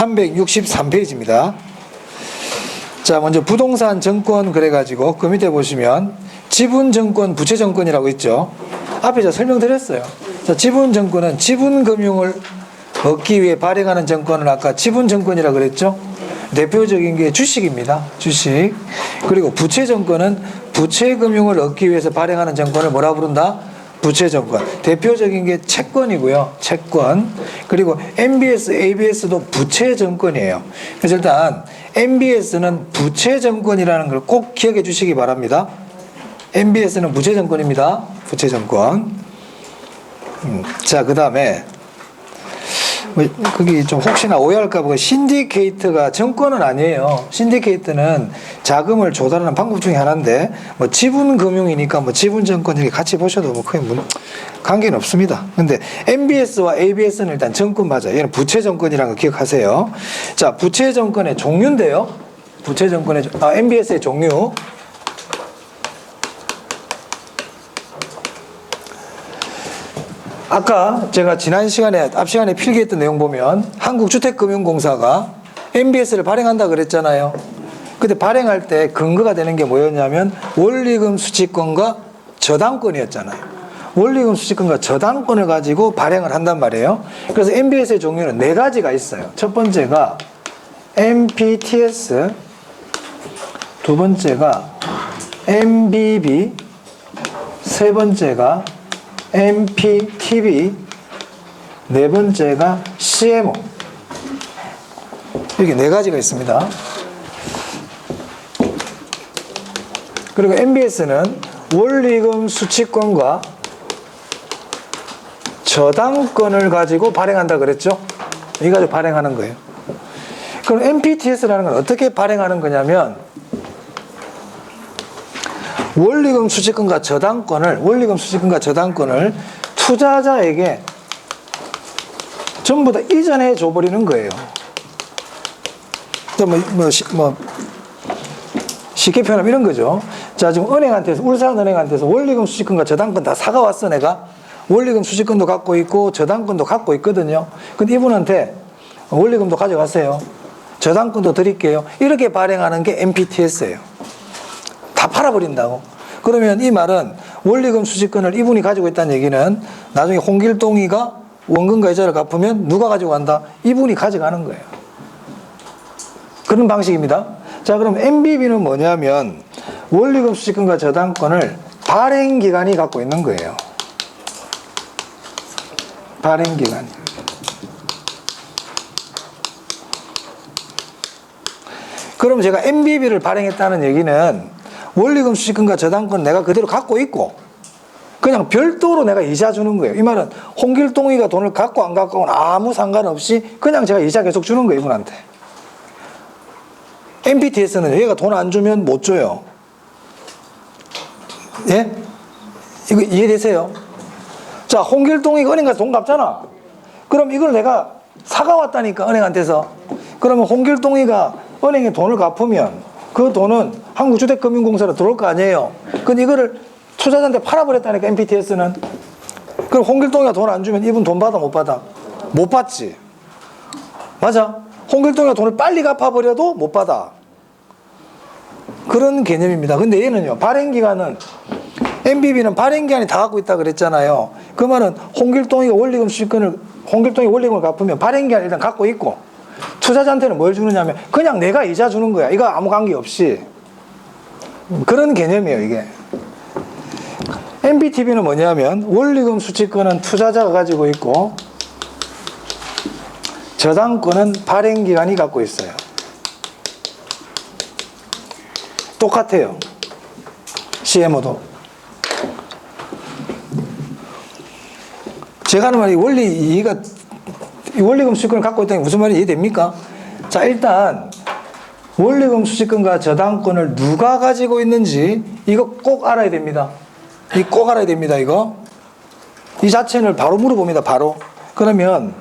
363페이지입니다. 자, 먼저 부동산 정권 그래가지고 그 밑에 보시면 지분정권, 부채정권이라고 있죠. 앞에 제가 설명드렸어요. 자, 지분정권은 지분금융을 얻기 위해 발행하는 정권을 아까 지분정권이라고 그랬죠. 대표적인 게 주식입니다. 주식. 그리고 부채정권은 부채금융을 얻기 위해서 발행하는 정권을 뭐라 부른다? 부채정권. 대표적인 게 채권이고요. 채권. 그리고 MBS, ABS도 부채정권이에요. 그래서 일단 MBS는 부채정권이라는 걸 꼭 기억해 주시기 바랍니다. MBS는 부채정권입니다. 부채정권. 자, 그 다음에 그게 좀 혹시나 오해할까 봐 신디케이트가 정권은 아니에요. 신디케이트는 자금을 조달하는 방법 중에 하나인데 뭐 지분금융이니까 뭐 지분정권 이렇게 같이 보셔도 뭐 크게 관계는 없습니다. 근데 MBS와 ABS는 일단 정권 맞아요. 얘는 부채정권이라는 거 기억하세요. 자, 부채정권의 종류인데요. 부채정권의 MBS의 종류. 아까 제가 지난 시간에 앞 시간에 필기했던 내용 보면 한국주택금융공사가 MBS를 발행한다 그랬잖아요. 근데 발행할 때 근거가 되는 게 뭐였냐면 원리금 수취권과 저당권이었잖아요. 원리금 수취권과 저당권을 가지고 발행을 한단 말이에요. 그래서 MBS의 종류는 4가지가 있어요. 첫 번째가 MPTS, 두 번째가 MBB, 세 번째가 MPTB, 네 번째가 CMO. 이렇게 4가지가 있습니다. 그리고 MBS는 원리금 수취권과 저당권을 가지고 발행한다 그랬죠? 이 가지고 발행하는 거예요. 그럼 MPTS라는 건 어떻게 발행하는 거냐면 원리금 수취권과 저당권을 투자자에게 전부 다 이전해 줘버리는 거예요. 쉽게 표현하면 이런 거죠. 자, 지금 은행한테서, 울산은행한테서 원리금 수취권과 저당권 다 사가왔어, 내가. 원리금 수취권도 갖고 있고, 저당권도 갖고 있거든요. 근데 이분한테 원리금도 가져가세요. 저당권도 드릴게요. 이렇게 발행하는 게 MPTS예요. 다 팔아버린다고. 그러면 이 말은 원리금 수취권을 이분이 가지고 있다는 얘기는 나중에 홍길동이가 원금과 이자를 갚으면 누가 가지고 간다? 이분이 가져가는 거예요. 그런 방식입니다. 자, 그럼 MBB는 뭐냐면 원리금 수취권과 저당권을 발행기관이 갖고 있는 거예요. 발행기관. 그럼 제가 MBB를 발행했다는 얘기는 원리금 수취권과 저당권 내가 그대로 갖고 있고 그냥 별도로 내가 이자 주는 거예요. 이 말은 홍길동이가 돈을 갖고 안 갖고는 아무 상관없이 그냥 제가 이자 계속 주는 거예요, 이분한테. MPTS는 얘가 돈 안 주면 못 줘요. 예? 이거 이해되세요? 자, 홍길동이가 은행 가서 돈 갚잖아. 그럼 이걸 내가 사가왔다니까, 은행한테서. 그러면 홍길동이가 은행에 돈을 갚으면 그 돈은 한국주택금융공사로 들어올 거 아니에요. 근데 이거를 투자자한테 팔아버렸다니까, MPTS는. 그럼 홍길동이가 돈 안 주면 이분 돈 받아, 못 받아? 못 받지. 맞아? 홍길동이가 돈을 빨리 갚아버려도 못 받아. 그런 개념입니다. 근데 얘는요, 발행기관은, MBB는 발행기관이 다 갖고 있다 그랬잖아요. 그 말은 홍길동이가 원리금 수취권을, 홍길동이 원리금을 갚으면 발행기관이 일단 갖고 있고, 투자자한테는 뭘 주느냐면 그냥 내가 이자 주는 거야. 이거 아무 관계 없이. 그런 개념이에요, 이게. MPTB는 뭐냐면 원리금 수취권은 투자자가 가지고 있고 저당권은 발행기관이 갖고 있어요. 똑같아요. CMO도. 제가 하는 말이 원리금 수취권을 갖고 있다는 게 무슨 말인지 이해됩니까? 자, 일단 원리금 수취권과 저당권을 누가 가지고 있는지 이거 꼭 알아야 됩니다. 이거 꼭 알아야 됩니다. 이거. 이 자체를 바로 물어봅니다. 바로. 그러면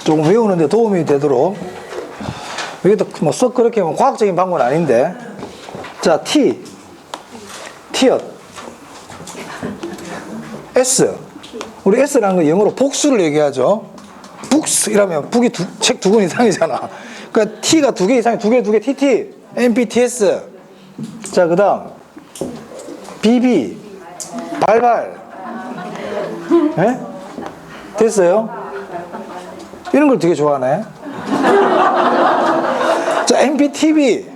조금 외우는데 도움이 되도록. 이것도 뭐 썩 그렇게 뭐 과학적인 방법은 아닌데. 자, T엇. S. 우리 S라는 거 영어로 복수를 얘기하죠. 북스 이러면 북이 책 두 권 이상이잖아. 그러니까 T가 두 개 이상이 두 개 TT MPTS. 자, 그다음 BB 발발. 예? 됐어요? 이런 걸 되게 좋아하네. 자, MPTB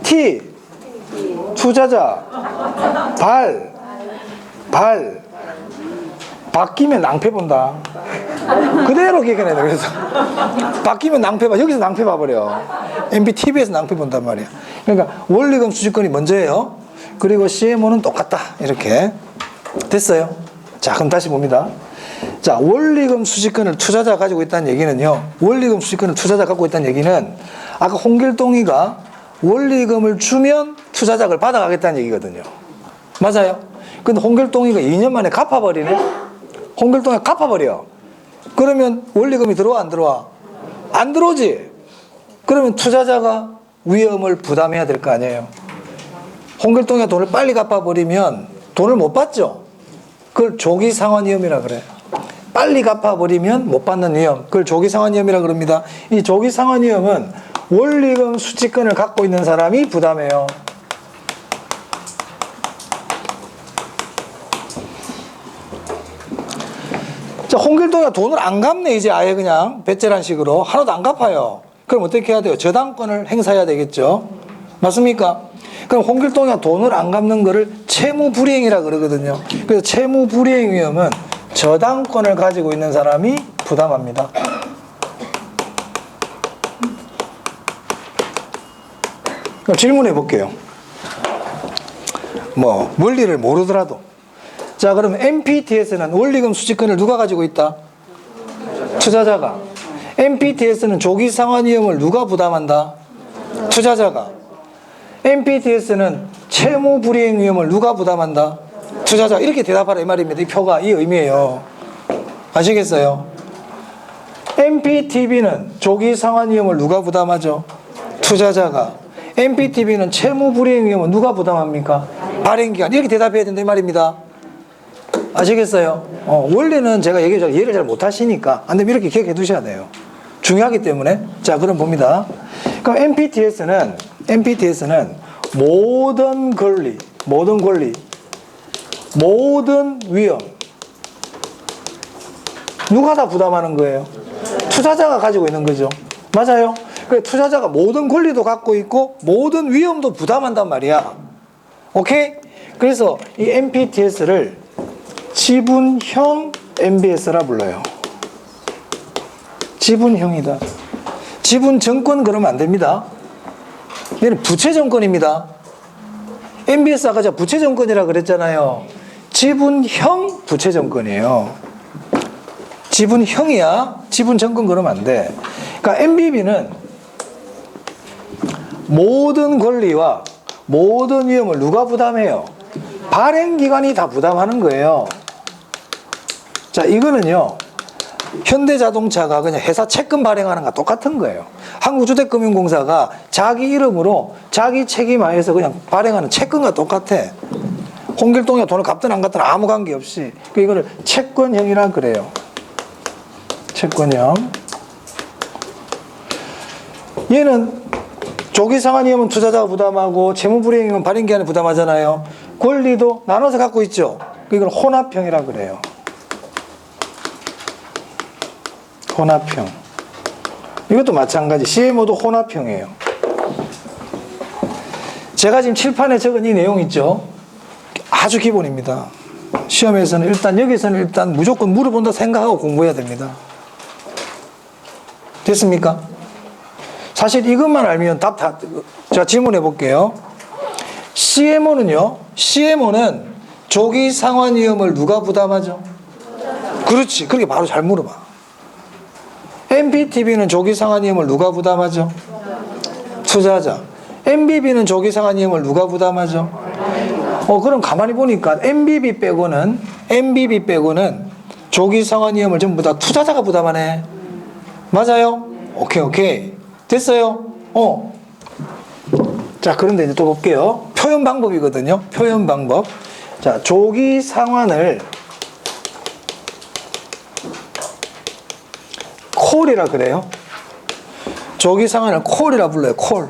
T 투자자 발 바뀌면 낭패 본다. 그대로 기억해내야 돼. 그래서 바뀌면 낭패 봐. 여기서 낭패 봐버려. MPTB에서 낭패 본단 말이야. 그러니까 원리금 수익권이 먼저예요. 그리고 CMO는 똑같다. 이렇게 됐어요. 자, 그럼 다시 봅니다. 자, 원리금 수익권을 투자자가 가지고 있다는 얘기는요. 원리금 수익권을 투자자가 갖고 있다는 얘기는 아까 홍길동이가 원리금을 주면 투자자가 그걸 받아가겠다는 얘기거든요. 맞아요? 근데 홍길동이가 2년 만에 갚아버리네? 홍길동이가 갚아버려. 그러면 원리금이 들어와, 안 들어와? 안 들어오지? 그러면 투자자가 위험을 부담해야 될 거 아니에요? 홍길동이가 돈을 빨리 갚아버리면 돈을 못 받죠? 그걸 조기상환위험이라 그래요. 빨리 갚아버리면 못 받는 위험. 그걸 조기상환위험이라 그럽니다. 이 조기상환위험은 원리금 수취권을 갖고 있는 사람이 부담해요. 자, 홍길동이가 돈을 안 갚네. 이제 아예 그냥 배째란 식으로 하나도 안 갚아요. 그럼 어떻게 해야 돼요? 저당권을 행사해야 되겠죠. 맞습니까? 그럼 홍길동이가 돈을 안 갚는 거를 채무불이행이라 그러거든요. 그래서 채무불이행 위험은 저당권을 가지고 있는 사람이 부담합니다. 그럼 질문해 볼게요. 뭐 원리를 모르더라도. 자, 그럼 MPTS는 원리금 수취권을 누가 가지고 있다? 투자자가. MPTS는 조기상환위험을 누가 부담한다? 투자자가. MPTS는 채무불이행 위험을 누가 부담한다? 투자자. 이렇게 대답하라 이 말입니다. 이 표가 이 의미예요. 아시겠어요? MPTB는 조기상환위험을 누가 부담하죠? 투자자가. MPTB는 채무불이행 위험은 누가 부담합니까? 발행기관. 이렇게 대답해야 된다 이 말입니다. 아시겠어요? 원래는 제가 얘기했죠. 이해를 잘 못하시니까 안 되면 이렇게 기억해 두셔야 돼요. 중요하기 때문에. 자, 그럼 봅니다. 그럼 MPTS는 모든 권리, 모든 위험 누가 다 부담하는 거예요? 투자자가 가지고 있는 거죠. 맞아요? 그래서 투자자가 모든 권리도 갖고 있고 모든 위험도 부담한단 말이야. 오케이? 그래서 이 MPTS를 지분형 MBS라 불러요. 지분형이다. 지분정권 그러면 안 됩니다. 얘는 부채정권입니다. MBS 아까 제가 부채정권이라 그랬잖아요. 지분형 부채정권이에요. 지분형이야. 지분정권 그러면 안 돼. 그러니까 MBB는 모든 권리와 모든 위험을 누가 부담해요? 발행기관이 다 부담하는 거예요. 자, 이거는요. 현대자동차가 그냥 회사 채권 발행하는 거 똑같은 거예요. 한국주택금융공사가 자기 이름으로 자기 책임하에서 그냥 발행하는 채권과 똑같아. 홍길동이가 돈을 갚든 안 갚든 아무 관계없이. 이거를 채권형이라 그래요. 채권형. 얘는 조기상환위험은 투자자가 부담하고 채무불이행은 발행기관이 부담하잖아요. 권리도 나눠서 갖고 있죠. 이걸 혼합형이라 그래요. 혼합형. 이것도 마찬가지. CMO도 혼합형이에요. 제가 지금 칠판에 적은 이 내용 있죠. 아주 기본입니다. 시험에서는 여기서는 무조건 물어본다 생각하고 공부해야 됩니다. 됐습니까? 사실 이것만 알면 제가 질문해 볼게요. CMO는 조기상환위험을 누가 부담하죠? 그렇지. 그렇게 바로 잘 물어봐. MPTB는 조기상환위험을 누가 부담하죠? 투자자. MBB는 조기상환위험을 누가 부담하죠? 그럼 가만히 보니까 MBB 빼고는 조기상환위험을 전부 다 투자자가 부담하네. 맞아요? 오케이. 됐어요? 자, 그런데 이제 또 볼게요. 표현 방법이거든요. 표현 방법. 자, 조기상환을 콜이라 그래요. 조기 상환을 콜이라 불러요. 콜.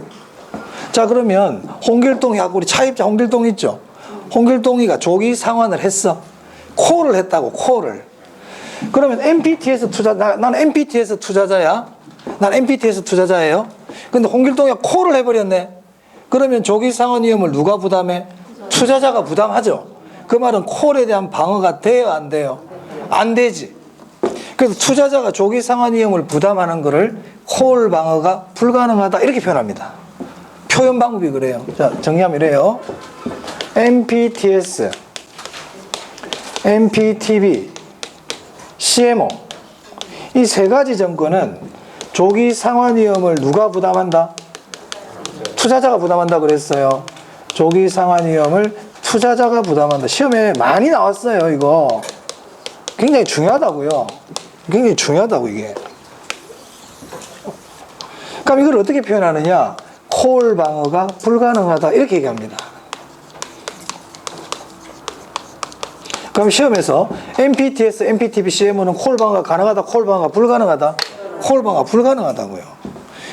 자, 그러면 홍길동이 하고 우리 차입자 홍길동 있죠. 홍길동이가 조기 상환을 했어. 콜을 했다고. 콜을. 그러면 MPTS 투자, 나는 MPTS 투자자야. 난 MPTS 투자자예요. 근데 홍길동이가 콜을 해버렸네. 그러면 조기 상환 위험을 누가 부담해? 투자자가 부담하죠. 그 말은 콜에 대한 방어가 돼요, 안 돼요? 안 되지. 그래서 투자자가 조기 상환 위험을 부담하는 것을 콜 방어가 불가능하다 이렇게 표현합니다. 표현 방법이 그래요. 자, 정리하면 이래요. MPTS, MPTB, CMO 이 세 가지 정권은 조기 상환 위험을 누가 부담한다? 투자자가 부담한다 그랬어요. 조기 상환 위험을 투자자가 부담한다. 시험에 많이 나왔어요. 이거 굉장히 중요하다고요. 굉장히 중요하다고 이게. 그럼 이걸 어떻게 표현하느냐? 콜 방어가 불가능하다 이렇게 얘기합니다. 그럼 시험에서 MPTS, MPTB, CMO는 콜 방어가 가능하다, 콜 방어가 불가능하다? 콜 방어가 불가능하다고요.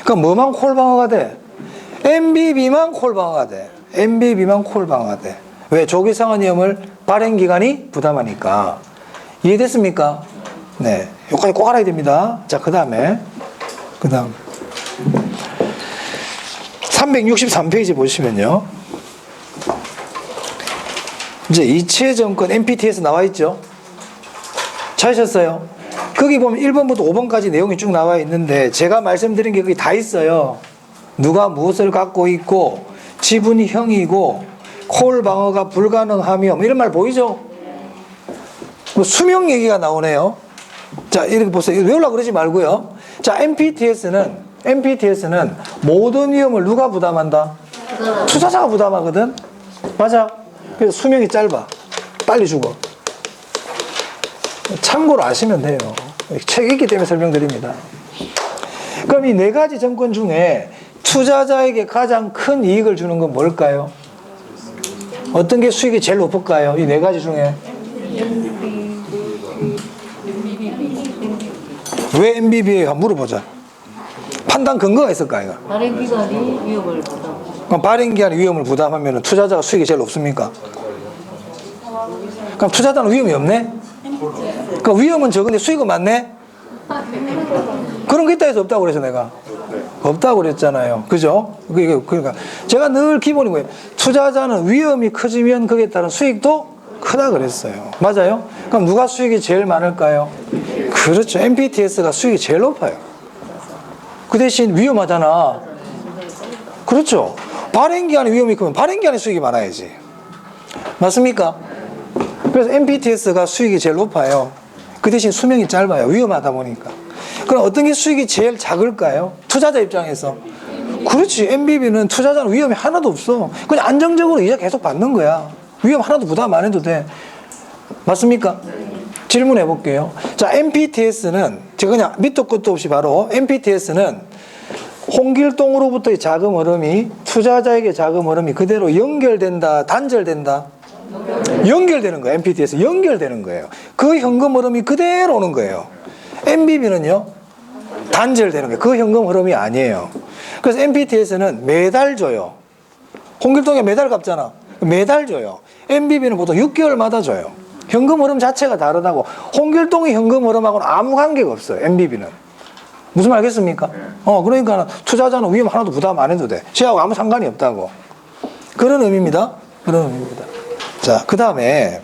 그럼 뭐만 콜 방어가 돼? MBB만 콜 방어가 돼. MBB만 콜 방어가 돼. 왜? 조기 상환 위험을 발행기관이 부담하니까. 이해됐습니까? 네. 여기까지 꼭 알아야 됩니다. 자, 그 다음 363페이지 보시면요. 이제 이체 정권 MPTS 나와 있죠. 찾으셨어요? 거기 보면 1번부터 5번까지 내용이 쭉 나와 있는데 제가 말씀드린 게 거기 다 있어요. 누가 무엇을 갖고 있고 지분이 형이고 콜 방어가 불가능하며 뭐 이런 말 보이죠? 뭐 수명 얘기가 나오네요. 자, 이렇게 보세요. 외우려고 그러지 말고요. 자, MPTS는 모든 위험을 누가 부담한다? 투자자가 부담하거든. 맞아. 그래서 수명이 짧아. 빨리 죽어. 참고로 아시면 돼요. 책이 있기 때문에 설명드립니다. 그럼 이 네 가지 정권 중에 투자자에게 가장 큰 이익을 주는 건 뭘까요? 어떤 게 수익이 제일 높을까요? 이 네 가지 중에. 왜 MBB예요? 물어보자. 판단 근거가 있을까요? 발행기관이 위험을 부담. 그럼 발행기관이 위험을 부담하면 투자자가 수익이 제일 높습니까? 그럼 투자자는 위험이 없네? 그러니까 위험은 적은데 수익은 많네? 그런 게 있다 해서 없다고 그래서 내가. 없다고 그랬잖아요. 그죠? 그러니까 제가 늘 기본이 뭐예요? 투자자는 위험이 커지면 거기에 따른 수익도 크다 그랬어요. 맞아요? 그럼 누가 수익이 제일 많을까요? 그렇죠. MPTS가 수익이 제일 높아요. 그 대신 위험하잖아. 그렇죠. 발행기한의 위험이 크면 발행기한의 수익이 많아야지. 맞습니까? 그래서 MPTS가 수익이 제일 높아요. 그 대신 수명이 짧아요. 위험하다 보니까. 그럼 어떤 게 수익이 제일 작을까요? 투자자 입장에서. 그렇지. MBB는 투자자는 위험이 하나도 없어. 그냥 안정적으로 이자 계속 받는 거야. 위험 하나도 부담 안 해도 돼. 맞습니까? 질문해 볼게요. 자, MPTS는 제가 그냥 밑도 끝도 없이 바로 MPTS는 홍길동으로부터의 자금 흐름이 투자자에게 자금 흐름이 그대로 연결된다, 단절된다? 연결되는 거예요. MPTS 연결되는 거예요. 그 현금 흐름이 그대로 오는 거예요. MBB는요 단절되는 거예요. 그 현금 흐름이 아니에요. 그래서 MPTS는 매달 줘요. 홍길동이 매달 갚잖아. 매달 줘요. MBB는 보통 6개월마다 줘요. 현금 흐름 자체가 다르다고. 홍길동의 현금 흐름하고는 아무 관계가 없어요. MBB는. 무슨 말 알겠습니까? 그러니까 투자자는 위험 하나도 부담 안 해도 돼. 쟤하고 아무 상관이 없다고. 그런 의미입니다. 그런 의미입니다. 자, 그 다음에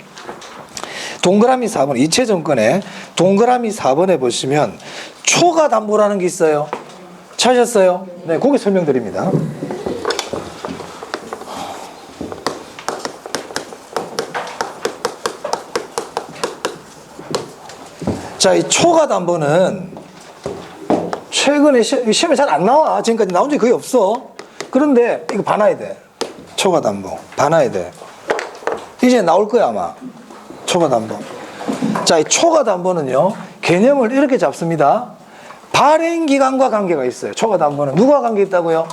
동그라미 4번, 이체정권에 동그라미 4번에 보시면 초과 담보라는 게 있어요. 찾으셨어요? 네, 거기 설명드립니다. 자, 이 초과 담보는 최근에 시험에 잘 안 나와. 지금까지 나온 적이 거의 없어. 그런데 이거 봐놔야 돼. 초과 담보. 봐놔야 돼. 이제 나올 거야, 아마. 초과 담보. 자, 이 초과 담보는요, 개념을 이렇게 잡습니다. 발행기간과 관계가 있어요. 초과 담보는. 누가 관계 있다고요?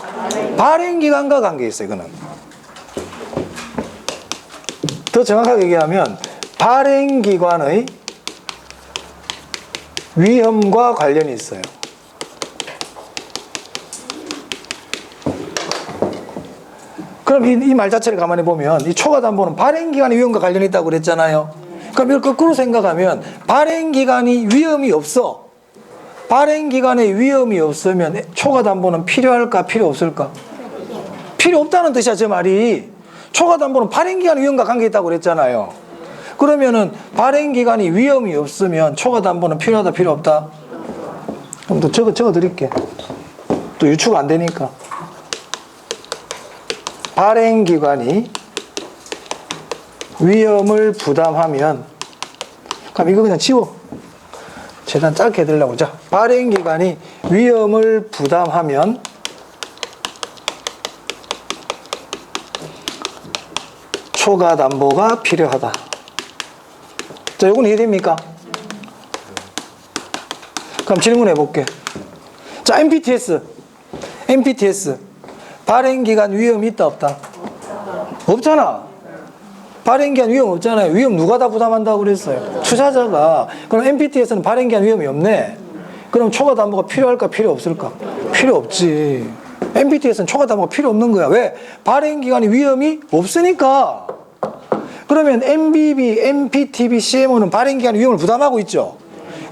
발행기간과 관계 있어요, 이거는. 더 정확하게 얘기하면, 발행기관의 위험과 관련이 있어요. 그럼 이 말 자체를 가만히 보면 이 초과담보는 발행기간의 위험과 관련이 있다고 그랬잖아요. 그럼 이걸 거꾸로 생각하면 발행기간이 위험이 없어. 발행기간에 위험이 없으면 초과담보는 필요할까 필요 없을까? 필요 없다는 뜻이야 저 말이. 초과담보는 발행기간의 위험과 관계있다고 그랬잖아요. 그러면은 발행기간이 위험이 없으면 초과담보는 필요하다 필요 없다? 그럼 또 적어 드릴게. 또 유추가 안 되니까. 발행기관이 위험을 부담하면, 그럼 이거 그냥 지워. 최대한 짧게 해드리려고. 자, 발행기관이 위험을 부담하면 초과담보가 필요하다. 자, 이건 이해됩니까? 그럼 질문해 볼게. 자, MPTS. 발행기간 위험이 있다 없다? 없잖아. 발행기한 위험 없잖아요. 위험 누가 다 부담한다고 그랬어요? 투자자가. 그럼 MPTS는 발행기한 위험이 없네. 그럼 초과담보가 필요할까 필요 없을까? 필요 없지. MPTS는 초과담보가 필요 없는 거야. 왜? 발행기간이 위험이 없으니까. 그러면 MBB, MPTB, CMO는 발행기간 위험을 부담하고 있죠.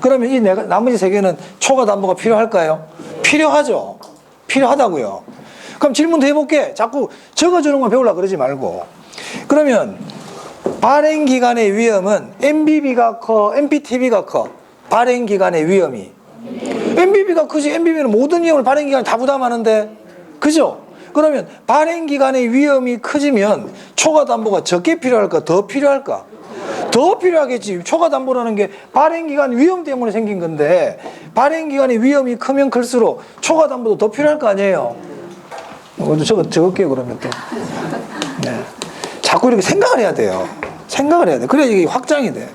그러면 이 나머지 세 개는 초과담보가 필요할까요? 필요하죠. 필요하다고요. 그럼 질문 더 해볼게. 자꾸 적어주는 건 배우려고 그러지 말고. 그러면 발행기간의 위험은 MBB가 커, MPTB가 커? 발행기간의 위험이. MBB가 크지. MBB는 모든 위험을 발행기간에 다 부담하는데. 그죠? 그러면 발행기간의 위험이 커지면 초과담보가 적게 필요할까? 더 필요할까? 더 필요하겠지. 초과담보라는 게 발행기간 위험 때문에 생긴 건데 발행기간의 위험이 크면 클수록 초과담보도 더 필요할 거 아니에요. 이것도 적을게요 그러면 또. 네. 자꾸 이렇게 생각을 해야 돼요. 생각을 해야 돼. 그래야 이게 확장이 돼.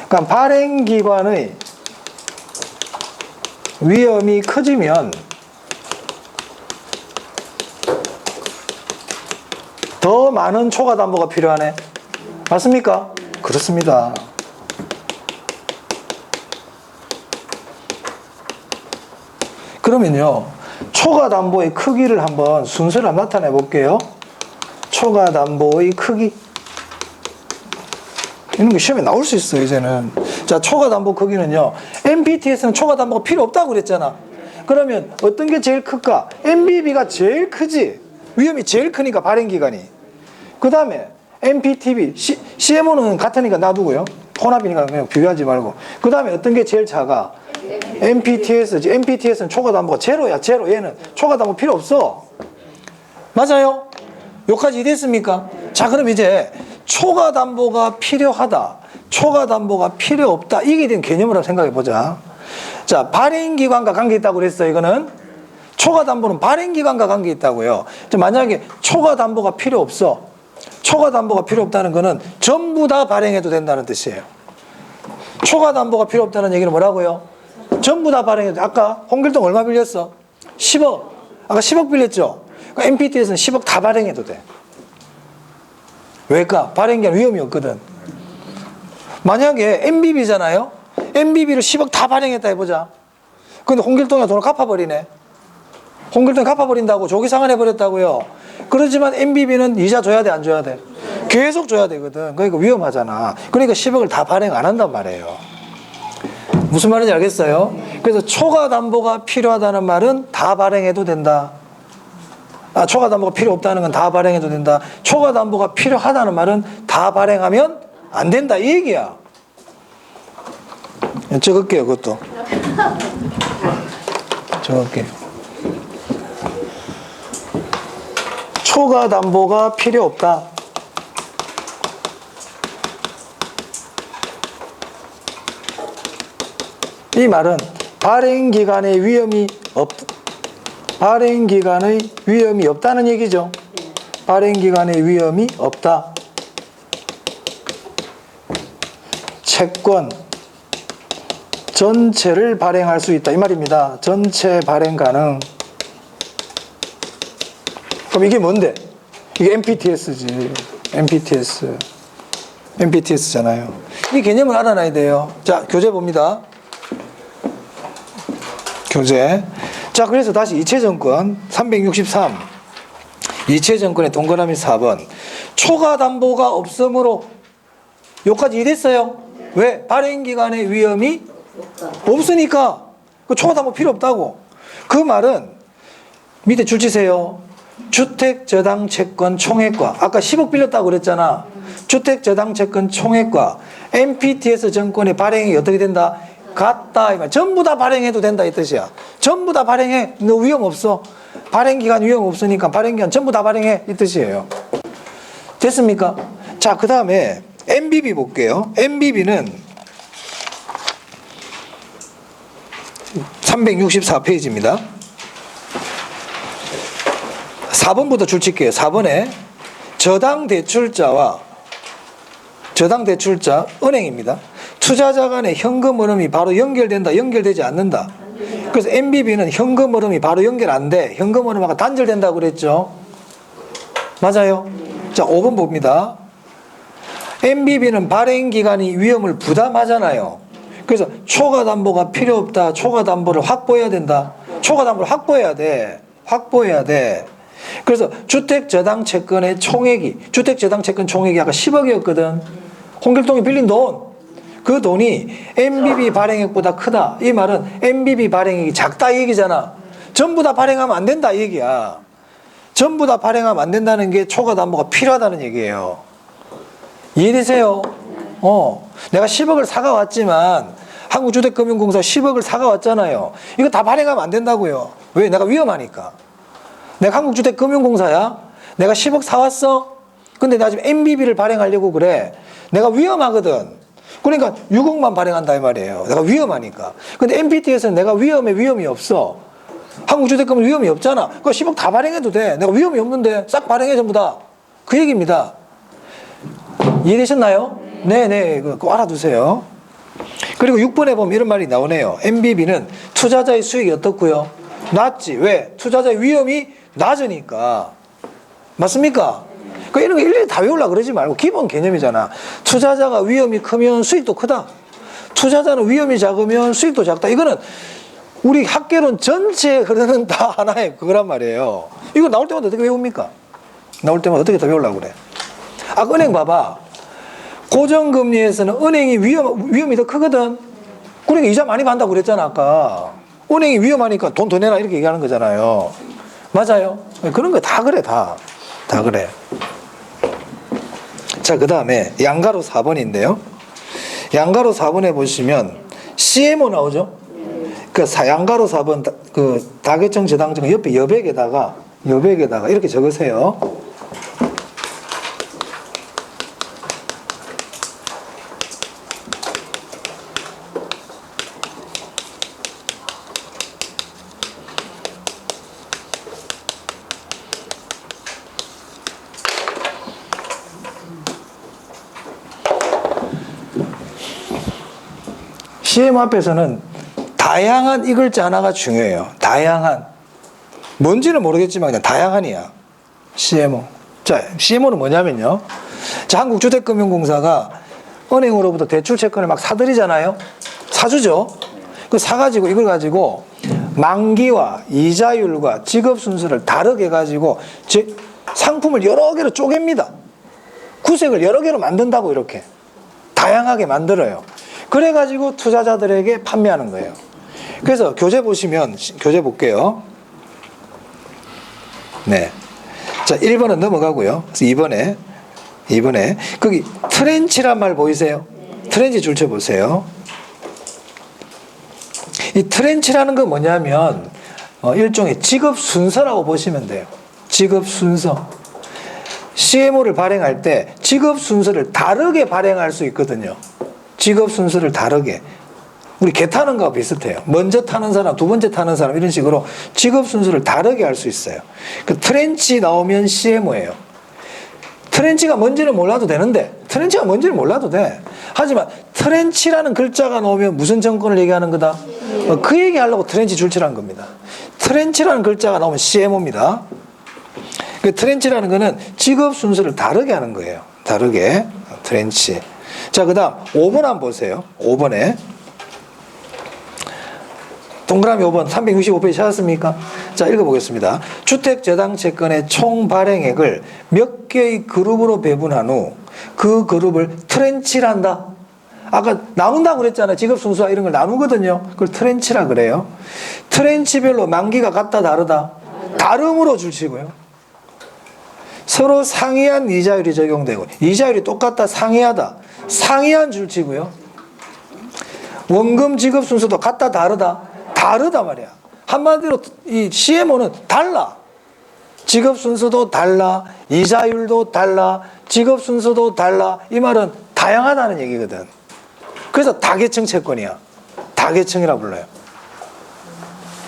그러니까 발행기관의 위험이 커지면 더 많은 초과담보가 필요하네. 맞습니까? 그렇습니다. 그러면요, 초과담보의 크기를 한번 순서를 한번 나타내 볼게요. 초과담보의 크기. 이런 게 시험에 나올 수 있어요, 이제는. 자, 초과담보 크기는요, MPTS는 초과담보가 필요 없다고 그랬잖아. 그러면 어떤 게 제일 클까? MBB가 제일 크지. 위험이 제일 크니까, 발행기간이. 그 다음에 MPTB, CMO는 같으니까 놔두고요. 혼합이니까 그냥 비교하지 말고. 그 다음에 어떤 게 제일 작아? MPTS. MPTS는 초과담보가 제로야, 제로. 얘는 초과담보 필요 없어. 맞아요? 여기까지 이해됐습니까? 자, 그럼 이제 초과담보가 필요하다, 초과담보가 필요 없다, 이게 된 개념으로 생각해 보자. 자, 발행기관과 관계 있다고 그랬어요. 이거는 초과담보는 발행기관과 관계 있다고요. 만약에 초과담보가 필요 없어. 초과담보가 필요 없다는 거는 전부 다 발행해도 된다는 뜻이에요. 초과담보가 필요 없다는 얘기는 뭐라고요? 전부 다 발행해도. 아까 홍길동 얼마 빌렸어? 10억. 아까 10억 빌렸죠? MPT에서는 10억 다 발행해도 돼. 왜일까? 발행기한 위험이 없거든. 만약에 MBB잖아요? MBB를 10억 다 발행했다 해보자. 근데 홍길동이 돈을 갚아버리네. 홍길동이 갚아버린다고 조기 상환해버렸다고요. 그렇지만 MBB는 이자 줘야 돼, 안 줘야 돼? 계속 줘야 되거든. 그러니까 위험하잖아. 그러니까 10억을 다 발행 안 한단 말이에요. 무슨 말인지 알겠어요? 그래서 초과담보가 필요하다는 말은 다 발행해도 된다. 아, 초과담보가 필요 없다는 건 다 발행해도 된다. 초과담보가 필요하다는 말은 다 발행하면 안 된다, 이 얘기야. 적을게요, 그것도. 적을게요. 초과담보가 필요 없다. 이 말은 발행기간의 위험이 발행기간의 위험이 없다는 얘기죠. 발행기간의 위험이 없다. 채권 전체를 발행할 수 있다, 이 말입니다. 전체 발행 가능. 그럼 이게 뭔데? 이게 MPTS지. MPTS잖아요. 이 개념을 알아놔야 돼요. 자, 교재 봅니다. 교재. 자, 그래서 다시 이체증권 363. 이채 정권의 동그라미 4번. 초과 담보가 없으므로 여기까지 이해됐어요? 왜? 발행기관의 위험이 없으니까. 그 초과 담보 필요 없다고. 그 말은 밑에 줄치세요. 주택저당채권 총액과 아까 10억 빌렸다고 그랬잖아. 주택저당채권 총액과 MPTS 정권의 발행이 어떻게 된다? 같다. 이 말. 전부 다 발행해도 된다 이 뜻이야. 전부 다 발행해. 너 위험 없어. 발행기간 위험 없으니까 발행기간 전부 다 발행해 이 뜻이에요. 됐습니까? 자, 그 다음에 MBB 볼게요. MBB는 364페이지입니다. 4번부터 줄칠게요. 4번에 저당대출자 은행입니다. 투자자 간의 현금 흐름이 바로 연결된다, 연결되지 않는다. 그래서 MBB는 현금 흐름이 바로 연결 안 돼. 현금 흐름하고 단절된다고 그랬죠. 맞아요. 자, 5번 봅니다. MBB는 발행기관이 위험을 부담하잖아요. 그래서 초과담보가 필요 없다. 초과담보를 확보해야 된다. 초과담보를 확보해야 돼. 확보해야 돼. 그래서 주택저당채권의 총액이, 주택저당채권 총액이 아까 10억이었거든. 홍길동이 빌린 돈. 그 돈이 MBB 발행액보다 크다. 이 말은 MBB 발행액이 작다 이 얘기잖아. 전부 다 발행하면 안 된다 이 얘기야. 전부 다 발행하면 안 된다는 게 초과담보가 필요하다는 얘기예요. 이해되세요? 내가 10억을 사가왔지만 한국주택금융공사 10억을 사가왔잖아요. 이거 다 발행하면 안 된다고요. 왜? 내가 위험하니까. 내가 한국주택금융공사야. 내가 10억 사왔어. 근데 나 지금 MBB를 발행하려고 그래. 내가 위험하거든. 그러니까 6억만 발행한다 이 말이에요. 내가 위험하니까. 근데 MPT에서는 내가 위험이 없어. 한국주택금은 위험이 없잖아. 그 10억 다 발행해도 돼. 내가 위험이 없는데 싹 발행해 전부 다. 그 얘기입니다. 이해되셨나요? 네네. 그거 알아두세요. 그리고 6번에 보면 이런 말이 나오네요. MBB는 투자자의 수익이 어떻고요? 낮지. 왜? 투자자의 위험이 낮으니까. 맞습니까? 그 이런 거 일일이 다 외우려고 그러지 말고 기본 개념이잖아. 투자자가 위험이 크면 수익도 크다. 투자자는 위험이 작으면 수익도 작다. 이거는 우리 학계론 전체에 흐르는 다 하나의 그거란 말이에요. 이거 나올 때마다 어떻게 외웁니까? 나올 때마다 어떻게 더 외우려고 그래? 아까 은행 봐봐. 고정금리에서는 은행이 위험이 더 크거든. 그러니까 이자 많이 받는다고 그랬잖아 아까. 은행이 위험하니까 돈 더 내라 이렇게 얘기하는 거잖아요. 맞아요? 그런 거 다 그래 다 그래. 자, 그 다음에 양가로 4번인데요. 양가로 4번에 보시면 CMO 나오죠. 그 양가로 4번 그 다계청 저당증 옆에 여백에다가 이렇게 적으세요. CM 앞에서는 다양한 이 글자 하나가 중요해요. 다양한. 뭔지는 모르겠지만 그냥 다양한이야. CMO. 자, CMO는 뭐냐면요. 자, 한국주택금융공사가 은행으로부터 대출 채권을 막 사들이잖아요. 사주죠. 그 사가지고 이걸 가지고 만기와 이자율과 지급 순서를 다르게 가지고 상품을 여러 개로 쪼갭니다. 구색을 여러 개로 만든다고 이렇게. 다양하게 만들어요. 그래가지고 투자자들에게 판매하는 거예요. 그래서 교재 보시면, 교재 볼게요. 네. 자, 1번은 넘어가고요. 그래서 2번에, 거기 트렌치란 말 보이세요? 트렌치 줄쳐 보세요. 이 트렌치라는 건 뭐냐면, 일종의 지급 순서라고 보시면 돼요. 지급 순서. CMO를 발행할 때 지급 순서를 다르게 발행할 수 있거든요. 직업 순서를 다르게. 우리 개 타는 거와 비슷해요. 먼저 타는 사람, 두 번째 타는 사람 이런 식으로 직업 순서를 다르게 할 수 있어요. 그 트렌치 나오면 CMO예요. 트렌치가 뭔지는 몰라도 되는데 트렌치가 뭔지는 몰라도 돼. 하지만 트렌치라는 글자가 나오면 무슨 정권을 얘기하는 거다? 그 얘기하려고 트렌치 줄치라는 겁니다. 트렌치라는 글자가 나오면 CMO입니다. 그 트렌치라는 거는 직업 순서를 다르게 하는 거예요. 다르게. 트렌치. 자, 그 다음 5번 한번 보세요. 5번에 동그라미 5번 365페이지 찾았습니까? 자, 읽어보겠습니다. 주택저당채권의 총 발행액을 몇 개의 그룹으로 배분한 후 그 그룹을 트렌치를 한다. 아까 나눈다고 그랬잖아요. 지급순수와 이런 걸 나누거든요. 그걸 트렌치라 그래요. 트렌치별로 만기가 같다 다르다? 다름으로 줄치고요. 서로 상이한 이자율이 적용되고, 이자율이 똑같다 상이하다, 상이한 줄치고요. 원금 지급 순서도 같다 다르다? 다르다 말이야. 한마디로 이 CMO는 달라. 지급 순서도 달라, 이자율도 달라, 지급 순서도 달라. 이 말은 다양하다는 얘기거든. 그래서 다계층 채권이야. 다계층이라 불러요.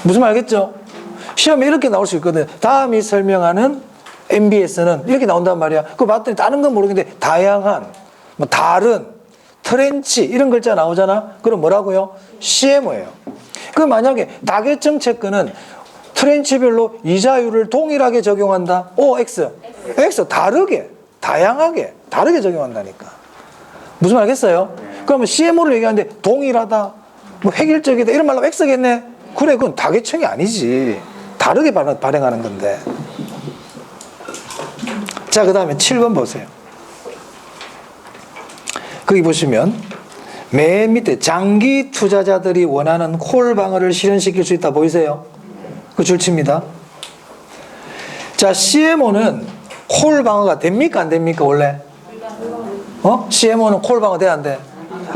무슨 말 알겠죠? 시험에 이렇게 나올 수 있거든. 다음이 설명하는 MBS는 이렇게 나온단 말이야. 그거 봤더니 다른 건 모르겠는데 다양한, 뭐 다른, 트렌치 이런 글자 나오잖아. 그럼 뭐라고요? CMO예요. 그 만약에 다계층 채권은 트렌치별로 이자율을 동일하게 적용한다. O, X. X 다르게, 다양하게, 다르게 적용한다니까. 무슨 말 알겠어요? 그러면 CMO를 얘기하는데 동일하다, 뭐 획일적이다 이런 말로 X겠네. 그래, 그건 다계층이 아니지. 다르게 발행하는 건데. 자, 그 다음에 7번 보세요. 거기 보시면 맨 밑에 장기 투자자들이 원하는 콜 방어를 실현시킬 수 있다 보이세요? 그 줄칩니다. 자, CMO는 콜 방어가 됩니까 안 됩니까 원래? CMO는 콜 방어 돼 안 돼?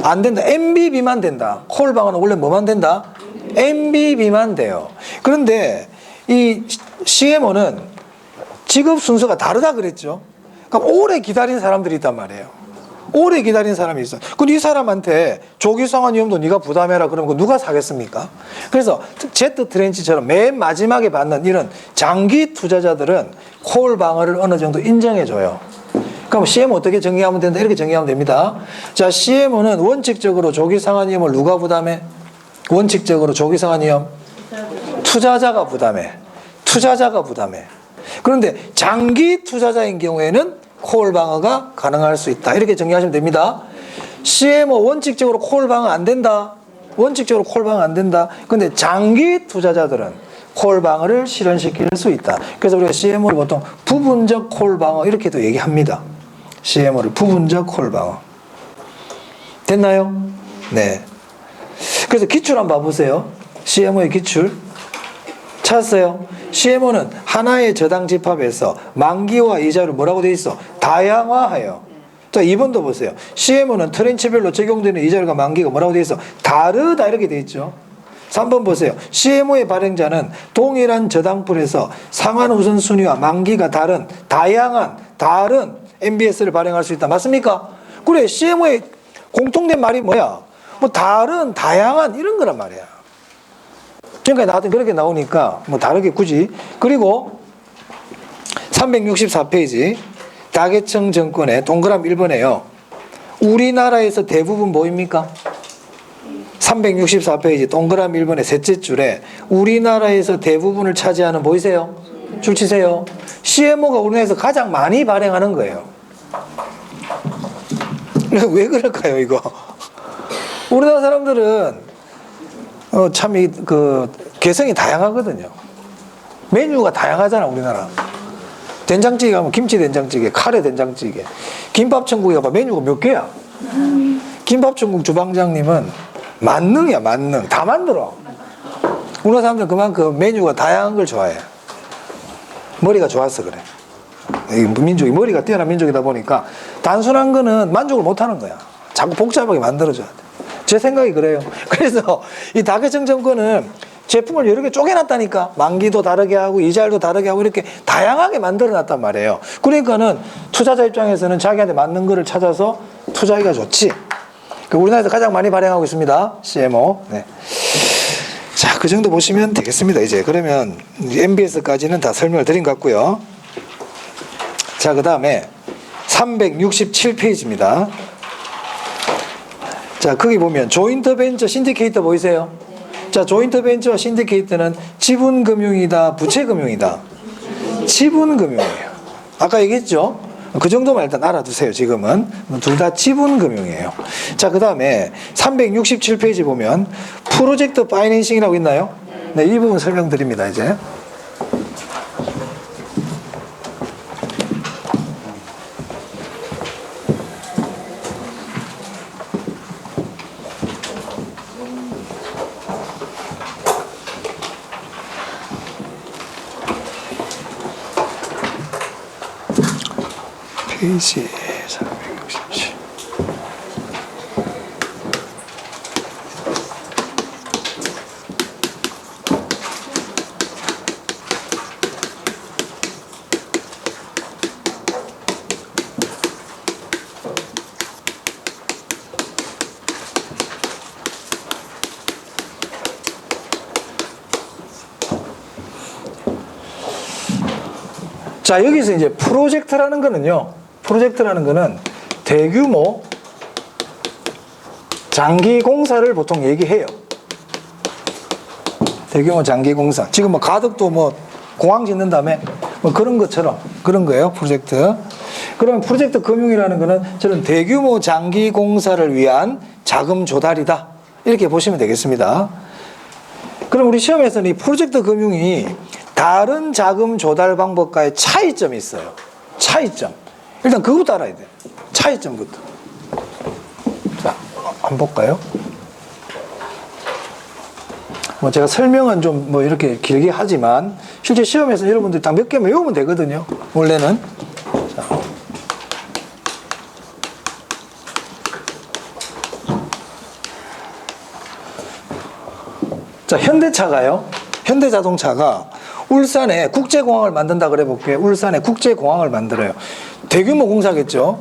안 된다. MBB만 된다. 콜 방어는 원래 뭐만 된다? MBB만 돼요. 그런데 이 CMO는 지급 순서가 다르다 그랬죠. 그러니까 오래 기다린 사람들이 있단 말이에요. 오래 기다린 사람이 있어. 근데 이 사람한테 조기상환 위험도 네가 부담해라 그러면 그거 누가 사겠습니까? 그래서 제트 트렌치처럼 맨 마지막에 받는 이런 장기 투자자들은 콜 방어를 어느 정도 인정해줘요. 그럼 CMO 어떻게 정의하면 된다? 이렇게 정의하면 됩니다. 자, CMO는 원칙적으로 조기상환 위험을 누가 부담해? 원칙적으로 조기상환 위험? 투자자가 부담해. 투자자가 부담해. 그런데 장기 투자자인 경우에는 콜 방어가 가능할 수 있다. 이렇게 정리하시면 됩니다. CMO 원칙적으로 콜 방어 안 된다. 원칙적으로 콜 방어 안 된다. 근데 장기 투자자들은 콜 방어를 실현시킬 수 있다. 그래서 우리가 CMO를 보통 부분적 콜 방어 이렇게도 얘기합니다. CMO를 부분적 콜 방어. 됐나요? 네. 그래서 기출 한번 봐보세요. CMO의 기출. 찾았어요? CMO는 하나의 저당 집합에서 만기와 이자를 뭐라고 돼 있어? 다양화하여. 자, 2번도 보세요. CMO는 트렌치별로 적용되는 이자율과 만기가 뭐라고 돼 있어? 다르다 이렇게 돼 있죠. 3번 보세요. CMO의 발행자는 동일한 저당풀에서 상환 우선순위와 만기가 다른 다른 MBS를 발행할 수 있다. 맞습니까? 그래, CMO의 공통된 말이 뭐야? 뭐 다양한 이런 거란 말이야. 지금까지 나왔던 그렇게 나오니까 뭐 다르게 굳이. 그리고 364페이지 다계층 정권의 동그라미 1번에요. 우리나라에서 대부분 뭐입니까? 364페이지 동그라미 1번의 셋째 줄에 우리나라에서 대부분을 차지하는 보이세요? 줄 치세요. CMO가 우리나라에서 가장 많이 발행하는 거예요. 왜 그럴까요 이거? 우리나라 사람들은 참 개성이 다양하거든요. 메뉴가 다양하잖아 우리나라. 된장찌개 가면 김치 된장찌개, 카레 된장찌개, 김밥천국에 가면 메뉴가 몇 개야? 김밥천국 주방장님은 만능이야 만능. 다 만들어. 우리나라 사람들은 그만큼 메뉴가 다양한 걸 좋아해. 머리가 좋아서 그래. 이 민족이 머리가 뛰어난 민족이다 보니까 단순한 거는 만족을 못하는 거야. 자꾸 복잡하게 만들어줘야 돼. 제 생각이 그래요. 그래서 이 다계층 정권은 제품을 여러 개 쪼개놨다니까. 만기도 다르게 하고 이자율도 다르게 하고 이렇게 다양하게 만들어놨단 말이에요. 그러니까는 투자자 입장에서는 자기한테 맞는 거를 찾아서 투자하기가 좋지. 우리나라에서 가장 많이 발행하고 있습니다. CMO. 네. 자, 그 정도 보시면 되겠습니다. 이제 그러면 MBS까지는 다 설명을 드린 것 같고요. 자, 그 다음에 367페이지입니다. 자, 거기 보면 조인트 벤처 신디케이터 보이세요? 자, 조인트 벤처와 신디케이터는 지분금융이다, 부채금융이다? 지분금융이에요. 아까 얘기했죠? 그 정도만 일단 알아두세요. 지금은 둘 다 지분금융이에요. 자, 그 다음에 367페이지 보면 프로젝트 파이낸싱이라고 있나요? 네, 이 부분 설명드립니다. 이제 페이지 467. 자, 여기서 이제 프로젝트라는 거는 대규모 장기 공사를 보통 얘기해요. 대규모 장기 공사. 지금 뭐 가덕도 뭐 공항 짓는 다음에 뭐 그런 것처럼 그런 거예요, 프로젝트. 그러면 프로젝트 금융이라는 거는 저는 대규모 장기 공사를 위한 자금 조달이다. 이렇게 보시면 되겠습니다. 그럼 우리 시험에서는 이 프로젝트 금융이 다른 자금 조달 방법과의 차이점이 있어요. 차이점. 일단 그것부터 알아야 돼. 차이점부터. 자, 한번 볼까요? 뭐 제가 설명은 좀 뭐 이렇게 길게 하지만 실제 시험에서 여러분들이 딱 몇 개만 외우면 되거든요. 원래는. 자, 현대차가요. 현대자동차가 울산에 국제공항을 만든다 그래 볼게요. 울산에 국제공항을 만들어요. 대규모 공사겠죠.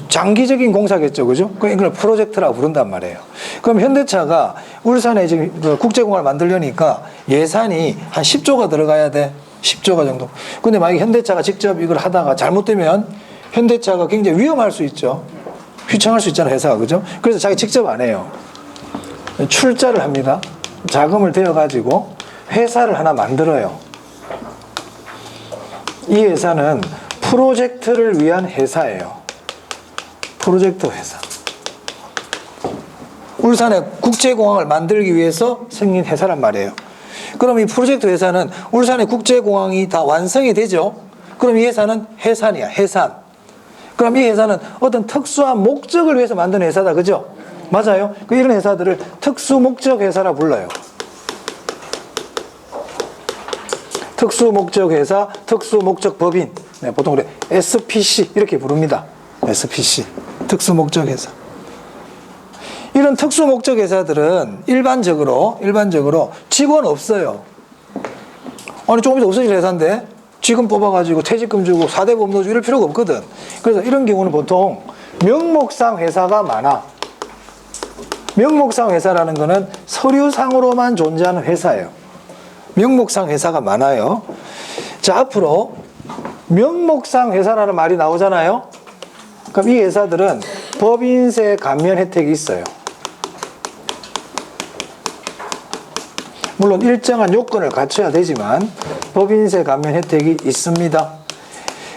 장기적인 공사겠죠. 그죠? 이걸 프로젝트라고 부른단 말이에요. 그럼 현대차가 울산에 지금 국제공항을 만들려니까 예산이 한 10조가 들어가야 돼. 10조가 정도. 근데 만약에 현대차가 직접 이걸 하다가 잘못되면 현대차가 굉장히 위험할 수 있죠. 휘청할 수 있잖아요. 회사가. 그죠? 그래서 자기 직접 안 해요. 출자를 합니다. 자금을 대어가지고 회사를 하나 만들어요. 이 회사는 프로젝트를 위한 회사예요. 프로젝트 회사. 울산에 국제공항을 만들기 위해서 생긴 회사란 말이에요. 그럼 이 프로젝트 회사는 울산의 국제공항이 다 완성이 되죠. 그럼 이 회사는 해산이야. 해산. 그럼 이 회사는 어떤 특수한 목적을 위해서 만든 회사다. 그죠? 맞아요. 이런 회사들을 특수목적 회사라 불러요. 특수목적 회사, 특수목적 법인. 네, 보통 그래 SPC 이렇게 부릅니다. SPC. 특수목적 회사. 이런 특수목적 회사들은 일반적으로 직원 없어요. 아니 조금 있어 없어질 회사인데 직원 뽑아가지고 퇴직금 주고 4대 보험 넣어주고 이럴 필요가 없거든. 그래서 이런 경우는 보통 명목상 회사가 많아. 명목상 회사라는 거는 서류상으로만 존재하는 회사예요. 명목상 회사가 많아요. 자, 앞으로 명목상 회사라는 말이 나오잖아요. 그럼 이 회사들은 법인세 감면 혜택이 있어요. 물론 일정한 요건을 갖춰야 되지만 법인세 감면 혜택이 있습니다.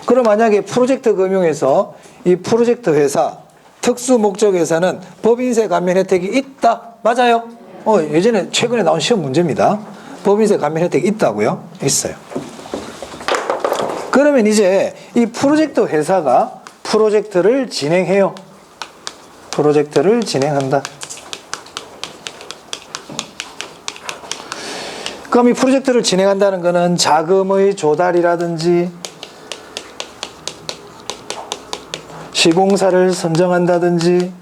그럼 만약에 프로젝트 금융에서 이 프로젝트 회사, 특수목적 회사는 법인세 감면 혜택이 있다. 맞아요. 예전에 최근에 나온 시험 문제입니다. 법인세 감면 혜택이 있다고요? 있어요. 그러면 이제 이 프로젝트 회사가 프로젝트를 진행해요. 프로젝트를 진행한다. 그럼 이 프로젝트를 진행한다는 것은 자금의 조달이라든지 시공사를 선정한다든지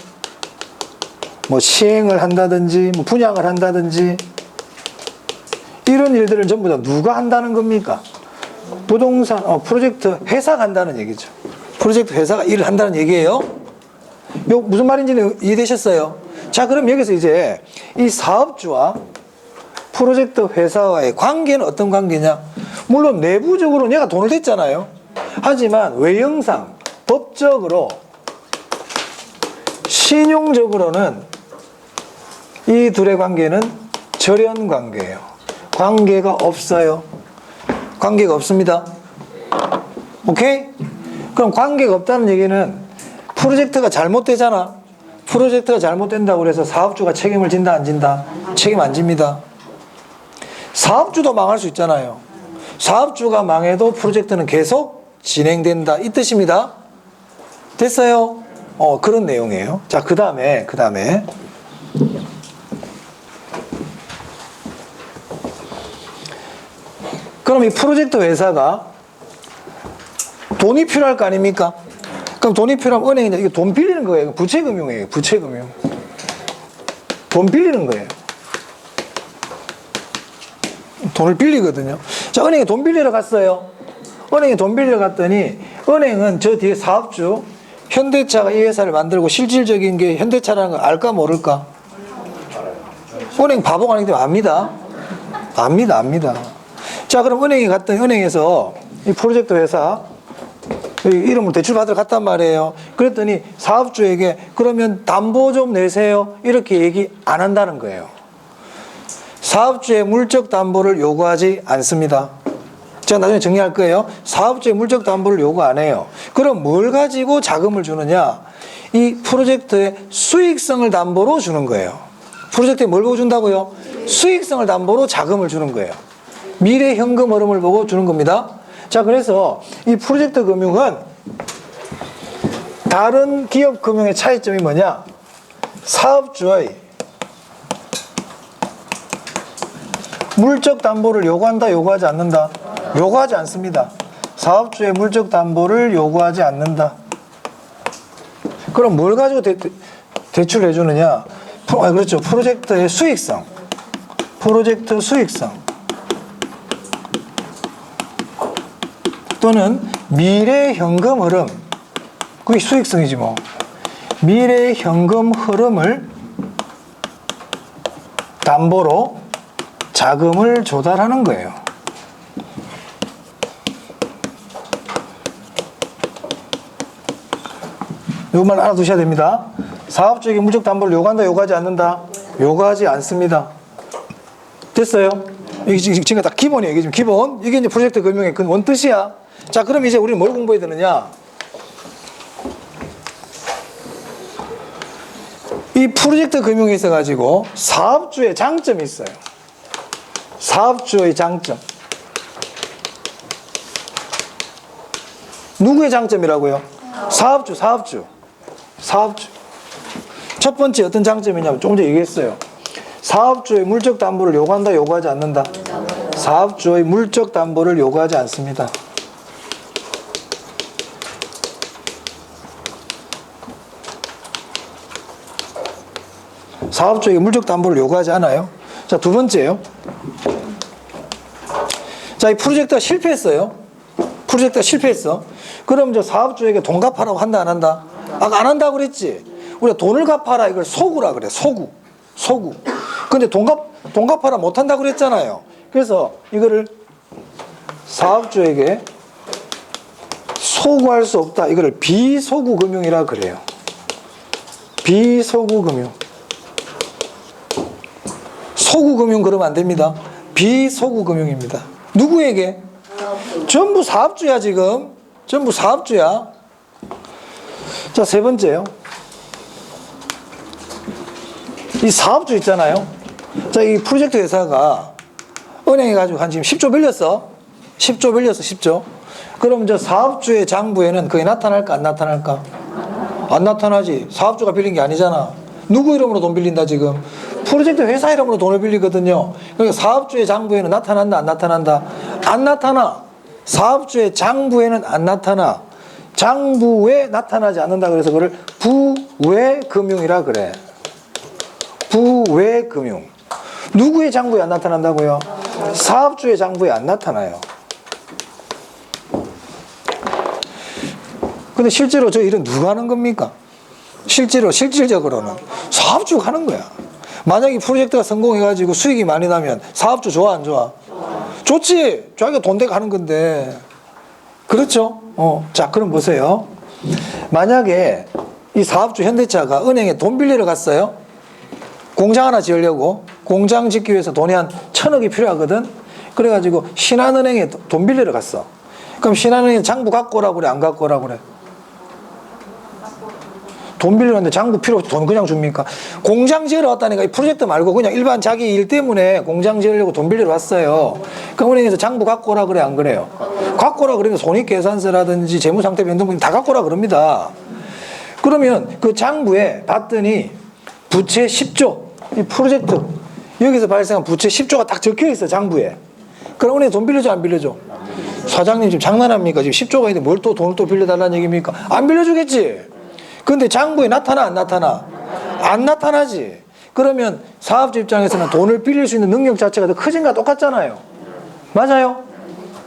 뭐 시행을 한다든지 뭐 분양을 한다든지 이런 일들을 전부 다 누가 한다는 겁니까? 부동산 프로젝트 회사가 한다는 얘기죠. 프로젝트 회사가 일을 한다는 얘기예요. 무슨 말인지는 이해되셨어요? 자, 그럼 여기서 이제 이 사업주와 프로젝트 회사와의 관계는 어떤 관계냐? 물론 내부적으로 얘가 돈을 댔잖아요. 하지만 외형상 법적으로 신용적으로는 이 둘의 관계는 절연 관계예요. 관계가 없어요. 관계가 없습니다. 오케이? 그럼 관계가 없다는 얘기는 프로젝트가 잘못되잖아. 프로젝트가 잘못된다고 그래서 사업주가 책임을 진다 안 진다? 책임 안 집니다. 사업주도 망할 수 있잖아요. 사업주가 망해도 프로젝트는 계속 진행된다 이 뜻입니다. 됐어요? 그런 내용이에요. 자, 그 다음에 그럼 이 프로젝트 회사가 돈이 필요할 거 아닙니까? 그럼 돈이 필요하면 은행이 이게 돈 빌리는 거예요. 부채금융이에요. 부채금융. 돈 빌리는 거예요. 돈을 빌리거든요. 자, 은행에 돈 빌리러 갔어요. 은행에 돈 빌리러 갔더니 은행은 저 뒤에 사업주 현대차가 이 회사를 만들고 실질적인 게 현대차라는 걸 알까 모를까? 은행 바보가 아니기 때문에 압니다. 압니다. 자, 그럼 은행에 갔더니 은행에서 이 프로젝트 회사 이름으로 대출 받으러 갔단 말이에요. 그랬더니 사업주에게 그러면 담보 좀 내세요. 이렇게 얘기 안 한다는 거예요. 사업주의 물적 담보를 요구하지 않습니다. 제가 나중에 정리할 거예요. 사업주의 물적 담보를 요구 안 해요. 그럼 뭘 가지고 자금을 주느냐? 이 프로젝트의 수익성을 담보로 주는 거예요. 프로젝트에 뭘 보고 준다고요? 수익성을 담보로 자금을 주는 거예요. 미래 현금 흐름을 보고 주는 겁니다. 자, 그래서 이 프로젝트 금융은 다른 기업 금융의 차이점이 뭐냐? 사업주의 물적 담보를 요구한다, 요구하지 않는다? 요구하지 않습니다. 사업주의 물적 담보를 요구하지 않는다. 그럼 뭘 가지고 대출해 주느냐? 그렇죠. 프로젝트의 수익성. 프로젝트 수익성. 또는 미래 현금 흐름. 그게 수익성이지 뭐. 미래 현금 흐름을 담보로 자금을 조달하는 거예요. 이것만 알아두셔야 됩니다. 사업주에게 물적 담보를 요구한다, 요구하지 않는다? 요구하지 않습니다. 됐어요? 이게 지금 딱 기본이에요. 이게 지금 기본. 이게 이제 프로젝트 금융의 그 원뜻이야. 자, 그럼 이제 우리는 뭘 공부해야 되느냐? 이 프로젝트 금융에 있어가지고 사업주의 장점이 있어요. 사업주의 장점. 누구의 장점이라고요? 사업주. 첫 번째 어떤 장점이냐면 조금 전에 얘기했어요. 사업주의 물적 담보를 요구한다, 요구하지 않는다? 사업주의 물적 담보를 요구하지 않습니다. 사업주에게 물적 담보를 요구하지 않아요. 자, 두 번째요. 자, 이 프로젝트가 실패했어요. 그럼 저 사업주에게 돈 갚아라고 한다, 안 한다? 아까 안 한다고 그랬지? 우리가 돈을 갚아라, 이걸 소구라 그래. 소구. 근데 돈 갚아라 못 한다고 그랬잖아요. 그래서 이거를 사업주에게 소구할 수 없다. 이거를 비소구 금융이라 그래요. 비소구 금융. 소구 금융 그러면 안 됩니다. 비소구 금융입니다. 누구에게? 전부 사업주야, 지금. 전부 사업주야. 자, 세 번째요. 이 사업주 있잖아요. 자, 이 프로젝트 회사가 은행에 가지고 한 지금 10조 빌렸어. 10조. 그럼 저 사업주의 장부에는 그게 나타날까, 안 나타날까? 안 나타나지. 사업주가 빌린 게 아니잖아. 누구 이름으로 돈 빌린다, 지금? 프로젝트 회사 이름으로 돈을 빌리거든요. 그러니까 사업주의 장부에는 나타난다, 안 나타난다? 안 나타나. 사업주의 장부에는 안 나타나. 장부에 나타나지 않는다. 그래서 그걸 부외금융이라 그래. 부외금융. 누구의 장부에 안 나타난다고요? 사업주의 장부에 안 나타나요. 근데 실제로 저 일은 누가 하는 겁니까? 실질적으로는 사업주가 하는 거야. 만약에 이 프로젝트가 성공해가지고 수익이 많이 나면 사업주 좋아, 안 좋아? 좋지. 자기가 돈 대고 하는 건데. 그렇죠? 자, 그럼 보세요. 만약에 이 사업주 현대차가 은행에 돈 빌리러 갔어요. 공장 하나 지으려고. 공장 짓기 위해서 돈이 한 1,000억이 필요하거든. 그래가지고 신한은행에 돈 빌리러 갔어. 그럼 신한은행 장부 갖고 오라고 그래, 안 갖고 오라고 그래? 돈 빌렸는데 장부 필요 없이 돈 그냥 줍니까? 공장 지으러 왔다니까. 이 프로젝트 말고 그냥 일반 자기 일 때문에 공장 지으려고 돈 빌리러 왔어요. 그럼 은행에서 장부 갖고 오라 그래, 안 그래요? 갖고 오라 그러면 손익계산서라든지 재무상태 변동금 다 갖고 오라 그럽니다. 그러면 그 장부에 봤더니 부채 10조, 이 프로젝트 여기서 발생한 부채 10조가 딱 적혀 있어, 장부에. 그럼 은행에 돈 빌려줘, 안 빌려줘? 사장님 지금 장난합니까? 지금 10조가 있는데 뭘 또 돈을 또 빌려달라는 얘기입니까? 안 빌려주겠지? 근데 장부에 나타나, 안 나타나? 안 나타나지. 그러면 사업주 입장에서는 돈을 빌릴 수 있는 능력 자체가 더 커진가 똑같잖아요. 맞아요?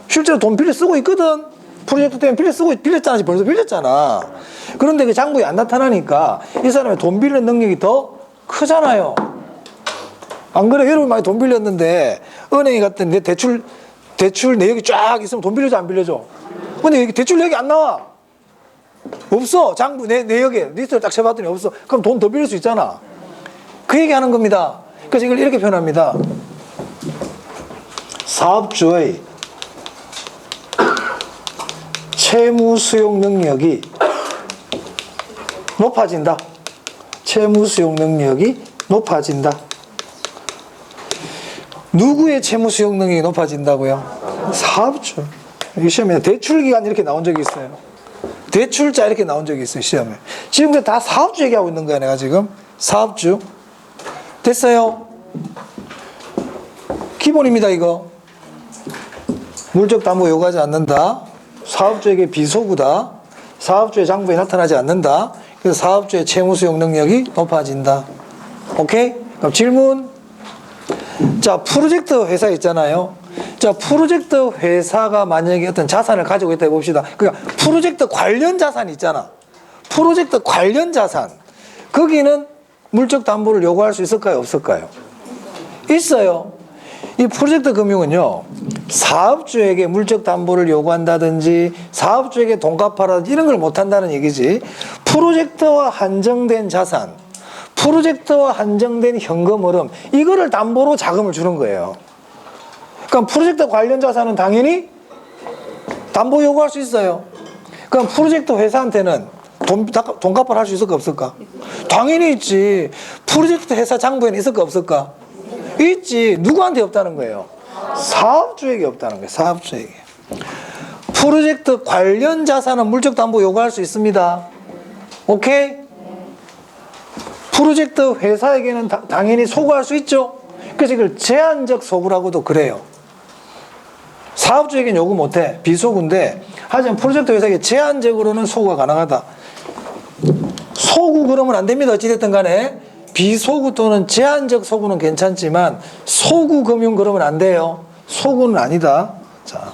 실제로 돈 빌려 쓰고 있거든. 프로젝트 때문에 빌렸잖아. 지금 벌써 빌렸잖아. 그런데 그 장부에 안 나타나니까 이 사람의 돈 빌리는 능력이 더 크잖아요. 안 그래? 여러분 많이 돈 빌렸는데 은행에 갔더니 내 대출 내역이 쫙 있으면 돈 빌려줘, 안 빌려줘? 근데 여기 대출 내역이 안 나와. 없어. 장부 내역에 리스트를 딱 쳐봤더니 없어. 그럼 돈 더 빌릴 수 있잖아. 그 얘기 하는 겁니다. 그래서 이걸 이렇게 표현합니다. 사업주의 채무 수용 능력이 높아진다. 채무 수용 능력이 높아진다. 누구의 채무 수용 능력이 높아진다고요? 사업주. 이 시험에 대출 기간 이렇게 나온 적이 있어요. 대출자 이렇게 나온 적이 있어요, 시험에. 지금 다 사업주 얘기하고 있는 거야, 내가 지금. 사업주. 됐어요? 기본입니다, 이거. 물적 담보 요구하지 않는다. 사업주에게 비소구다. 사업주의 장부에 나타나지 않는다. 그래서 사업주의 채무 수용 능력이 높아진다. 오케이? 그럼 질문. 자, 프로젝트 회사 있잖아요. 자, 프로젝트 회사가 만약에 어떤 자산을 가지고 있다 해봅시다. 그러니까 프로젝트 관련 자산이 있잖아. 프로젝트 관련 자산. 거기는 물적 담보를 요구할 수 있을까요? 없을까요? 있어요. 이 프로젝트 금융은요, 사업주에게 물적 담보를 요구한다든지 사업주에게 돈 갚아라든지 이런 걸 못한다는 얘기지. 프로젝트와 한정된 자산, 프로젝트와 한정된 현금 흐름, 이거를 담보로 자금을 주는 거예요. 그럼 프로젝트 관련 자산은 당연히 담보 요구할 수 있어요. 그럼 프로젝트 회사한테는 돈 갚아를 할 수 있을까 없을까? 당연히 있지. 프로젝트 회사 장부에는 있을까 없을까? 있지. 누구한테 없다는 거예요? 사업주에게 없다는 거예요. 사업주에게. 프로젝트 관련 자산은 물적 담보 요구할 수 있습니다. 오케이? 프로젝트 회사에게는 당연히 소구할 수 있죠. 그래서 이걸 제한적 소구라고도 그래요. 사업주에게는 요구 못해. 비소구인데 하지만 프로젝트 회사에게 제한적으로는 소구가 가능하다. 소구 그러면 안 됩니다. 어찌됐든 간에 비소구 또는 제한적 소구는 괜찮지만 소구 금융 그러면 안 돼요. 소구는 아니다. 자,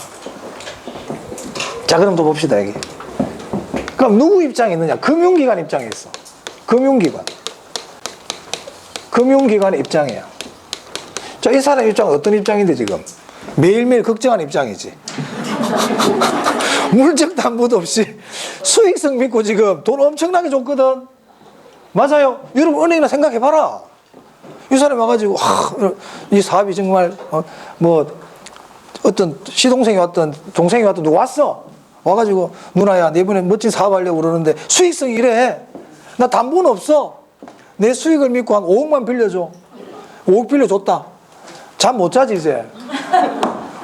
그럼 또 봅시다. 여기. 그럼 누구 입장에 있느냐? 금융기관 입장에 있어. 금융기관의 입장이야. 자, 이 사람 입장은 어떤 입장인데 지금? 매일매일 걱정하는 입장이지. 물적 담보도 없이 수익성 믿고 지금 돈 엄청나게 줬거든. 맞아요. 여러분 은행이나 생각해봐라. 이 사람이 와가지고 이 사업이 정말 어떤 시동생이 왔던 동생이 왔던 누구 왔어. 와가지고 누나야 내 이번에 멋진 사업하려고 그러는데 수익성이 이래. 나 담보는 없어. 내 수익을 믿고 한 5억만 빌려줘. 5억 빌려줬다. 잠 못 자지 이제.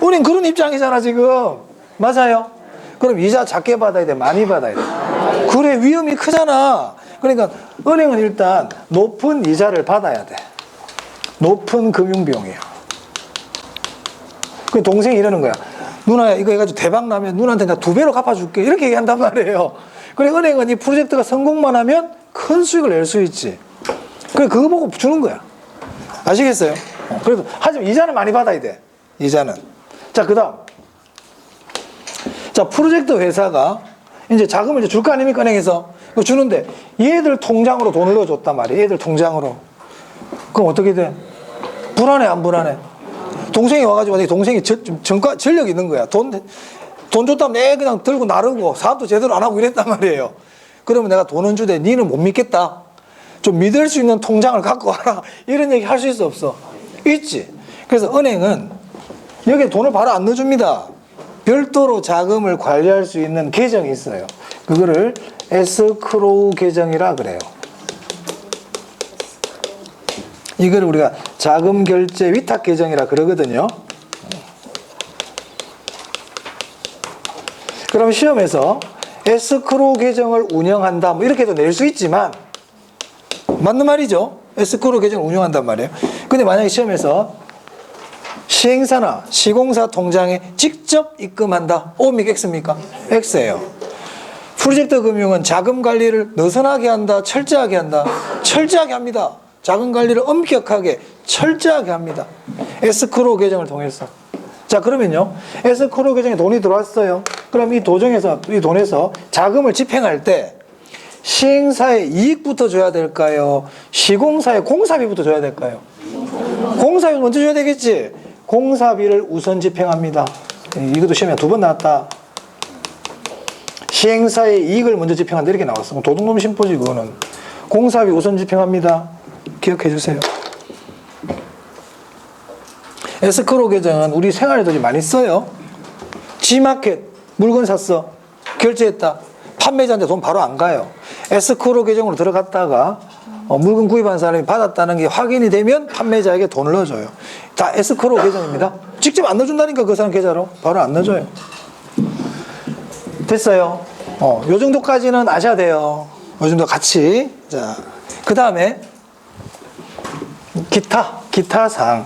은행 그런 입장이잖아 지금. 맞아요. 그럼 이자 작게 받아야 돼? 많이 받아야 돼? 그래, 위험이 크잖아. 그러니까 은행은 일단 높은 이자를 받아야 돼. 높은 금융비용이야. 그 동생이 이러는 거야. 누나야 이거 해가지고 대박 나면 누나한테 나 2배로 갚아줄게. 이렇게 얘기한단 말이에요. 그래, 은행은 이 프로젝트가 성공만 하면 큰 수익을 낼 수 있지. 그래, 그거 보고 주는 거야. 아시겠어요? 그래도 하지만 이자는 많이 받아야 돼. 이자는. 자, 그 다음. 자, 프로젝트 회사가 이제 자금을 이제 줄 거 아닙니까, 은행에서. 그거 주는데 얘들 통장으로 돈을 넣어줬단 말이에요. 얘들 통장으로. 그럼 어떻게 돼? 불안해, 안 불안해? 동생이 와가지고 내 동생이 전력이 있는 거야. 돈 줬다면 내 그냥 들고 나르고 사업도 제대로 안 하고 이랬단 말이에요. 그러면 내가 돈은 주되 니는 못 믿겠다. 좀 믿을 수 있는 통장을 갖고 와라. 이런 얘기 할 수 있어 없어? 있지. 그래서 은행은 여기에 돈을 바로 안 넣어줍니다. 별도로 자금을 관리할 수 있는 계정이 있어요. 그거를 에스크로우 계정이라 그래요. 이걸 우리가 자금 결제 위탁 계정이라 그러거든요. 그럼 시험에서 에스크로우 계정을 운영한다 뭐 이렇게도 낼 수 있지만 맞는 말이죠. 에스크로우 계정을 운영한단 말이에요. 근데 만약에 시험에서 시행사나 시공사 통장에 직접 입금한다. O입니까? X입니까? X예요. 프로젝트 금융은 자금 관리를 느슨하게 한다. 철저하게 한다. 철저하게 합니다. 자금 관리를 엄격하게 철저하게 합니다. 에스크로우 계정을 통해서. 자, 그러면요. 에스크로우 계정에 돈이 들어왔어요. 그럼 이 돈에서 자금을 집행할 때 시행사의 이익부터 줘야 될까요? 시공사의 공사비부터 줘야 될까요? 공사비 먼저 줘야 되겠지. 공사비를 우선 집행합니다. 이것도 시험에 2번 나왔다. 시행사의 이익을 먼저 집행한다 이렇게 나왔어. 도둑놈 심보지 그거는. 공사비 우선 집행합니다. 기억해 주세요. 에스크로우 계정은 우리 생활에도 많이 써요. G마켓 물건 샀어. 결제했다. 판매자한테 돈 바로 안 가요. 에스크로우 계정으로 들어갔다가 물건 구입한 사람이 받았다는 게 확인이 되면 판매자에게 돈을 넣어줘요. 다 에스크로우 계정입니다. 직접 안 넣어준다니까 그 사람 계좌로. 바로 안 넣어줘요. 됐어요. 요 정도까지는 아셔야 돼요. 요 정도 같이. 자, 그 다음에 기타 사항.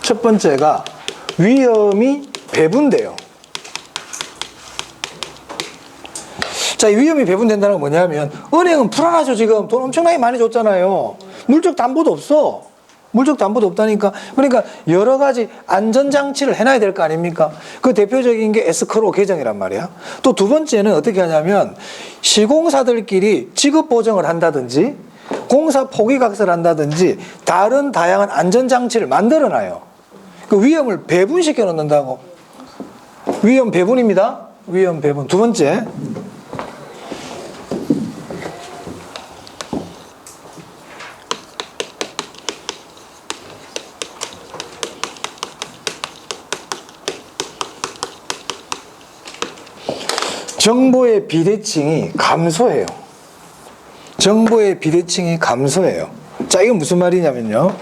첫 번째가 위험이 배분돼요. 자, 이 위험이 배분된다는 건 뭐냐면 은행은 불안하죠. 지금 돈 엄청나게 많이 줬잖아요. 물적 담보도 없어. 물적 담보도 없다니까. 그러니까 여러 가지 안전장치를 해놔야 될 거 아닙니까? 그 대표적인 게 에스크로우 계정이란 말이야. 또 두 번째는 어떻게 하냐면 시공사들끼리 지급 보증을 한다든지 공사 포기각서를 한다든지 다른 다양한 안전장치를 만들어놔요. 그 위험을 배분시켜 놓는다고. 위험 배분입니다. 위험 배분. 두 번째. 정보의 비대칭이 감소해요. 정보의 비대칭이 감소해요. 자, 이건 무슨 말이냐면요.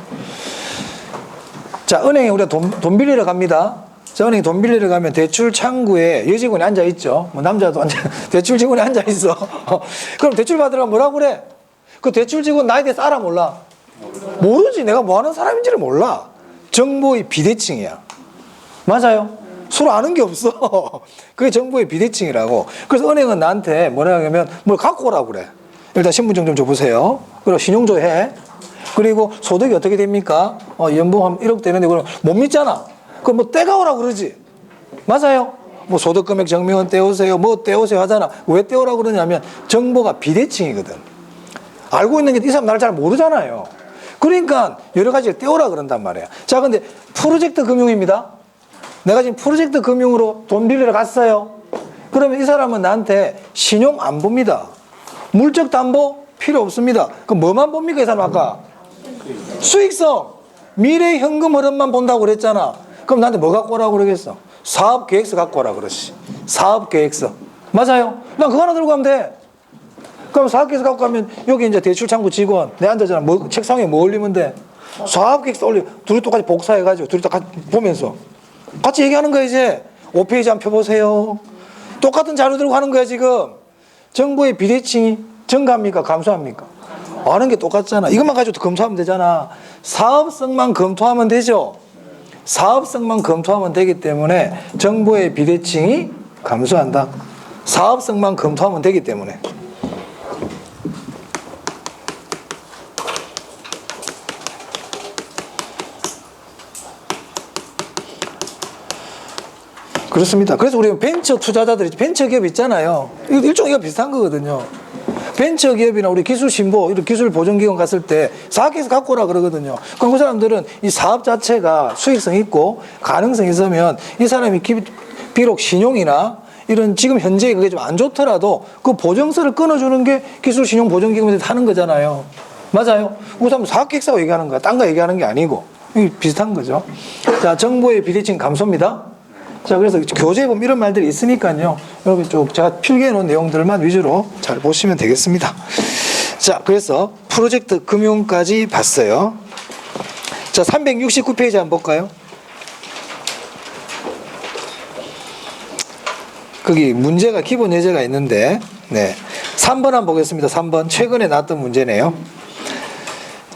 자, 은행에 우리가 돈 빌리러 갑니다. 자, 은행에 돈 빌리러 가면 대출 창구에 여직원이 앉아있죠. 뭐 남자도 대출 직원이 앉아있어. 그럼 대출 받으러 뭐라고 그래? 그 대출 직원 나에 대해서 알아 몰라? 모르지. 내가 뭐 하는 사람인지를 몰라. 정보의 비대칭이야. 맞아요. 서로 아는 게 없어. 그게 정보의 비대칭이라고. 그래서 은행은 나한테 뭐라 하냐면 뭘 갖고 오라고 그래. 일단 신분증 좀 줘보세요. 그리고 신용조 해. 그리고 소득이 어떻게 됩니까? 연봉 한 1억 되는데 그럼 못 믿잖아. 그럼 뭐 떼가오라고 그러지. 맞아요. 뭐 소득 금액 증명은 떼오세요. 뭐 떼오세요 하잖아. 왜 떼오라고 그러냐면 정보가 비대칭이거든. 알고 있는 게 이 사람 나를 잘 모르잖아요. 그러니까 여러 가지를 떼오라 그런단 말이야. 자, 근데 프로젝트 금융입니다. 내가 지금 프로젝트 금융으로 돈 빌리러 갔어요. 그러면 이 사람은 나한테 신용 안 봅니다. 물적 담보 필요 없습니다. 그럼 뭐만 봅니까 이 사람 아까? 수익성. 미래 현금 흐름만 본다고 그랬잖아. 그럼 나한테 뭐 갖고 오라고 그러겠어? 사업 계획서 갖고 오라 그러지. 사업 계획서. 맞아요. 난 그거 하나 들고 가면 돼. 그럼 사업 계획서 갖고 가면 여기 이제 대출 창구 직원 내 앉아잖아. 뭐 책상에 뭐 올리면 돼? 사업 계획서 올리고 둘이 똑같이 복사해가지고 둘이 다 같이 보면서 같이 얘기하는 거야 이제. 5페이지 한 펴보세요. 똑같은 자료 들고 하는 거야 지금. 정보의 비대칭이 증가합니까? 감소합니까? 아는 게 똑같잖아. 이것만 가지고 검토하면 되잖아. 사업성만 검토하면 되죠. 사업성만 검토하면 되기 때문에 정보의 비대칭이 감소한다. 사업성만 검토하면 되기 때문에. 그렇습니다. 그래서 우리 벤처 투자자들이 벤처 기업 있잖아요. 일종의 비슷한 거거든요. 벤처 기업이나 우리 기술 신보, 이런 기술 보증기관 갔을 때 사업계획서 갖고 오라 그러거든요. 그럼 그 사람들은 이 사업 자체가 수익성 있고 가능성이 있으면 이 사람이 비록 신용이나 이런 지금 현재 그게 좀 안 좋더라도 그 보증서를 끊어주는 게 기술신용보증기금에서 하는 거잖아요. 맞아요? 우선 사학객사고 얘기하는 거야. 딴 거 얘기하는 게 아니고. 이게 비슷한 거죠. 자, 정보의 비대칭 감소입니다. 자, 그래서 교재에 보면 이런 말들이 있으니까요. 여러분 쭉 제가 필기해 놓은 내용들만 위주로 잘 보시면 되겠습니다. 자, 그래서 프로젝트 금융까지 봤어요. 자, 369페이지 한번 볼까요? 거기 문제가 기본 예제가 있는데, 네. 3번 한번 보겠습니다. 3번. 최근에 나왔던 문제네요.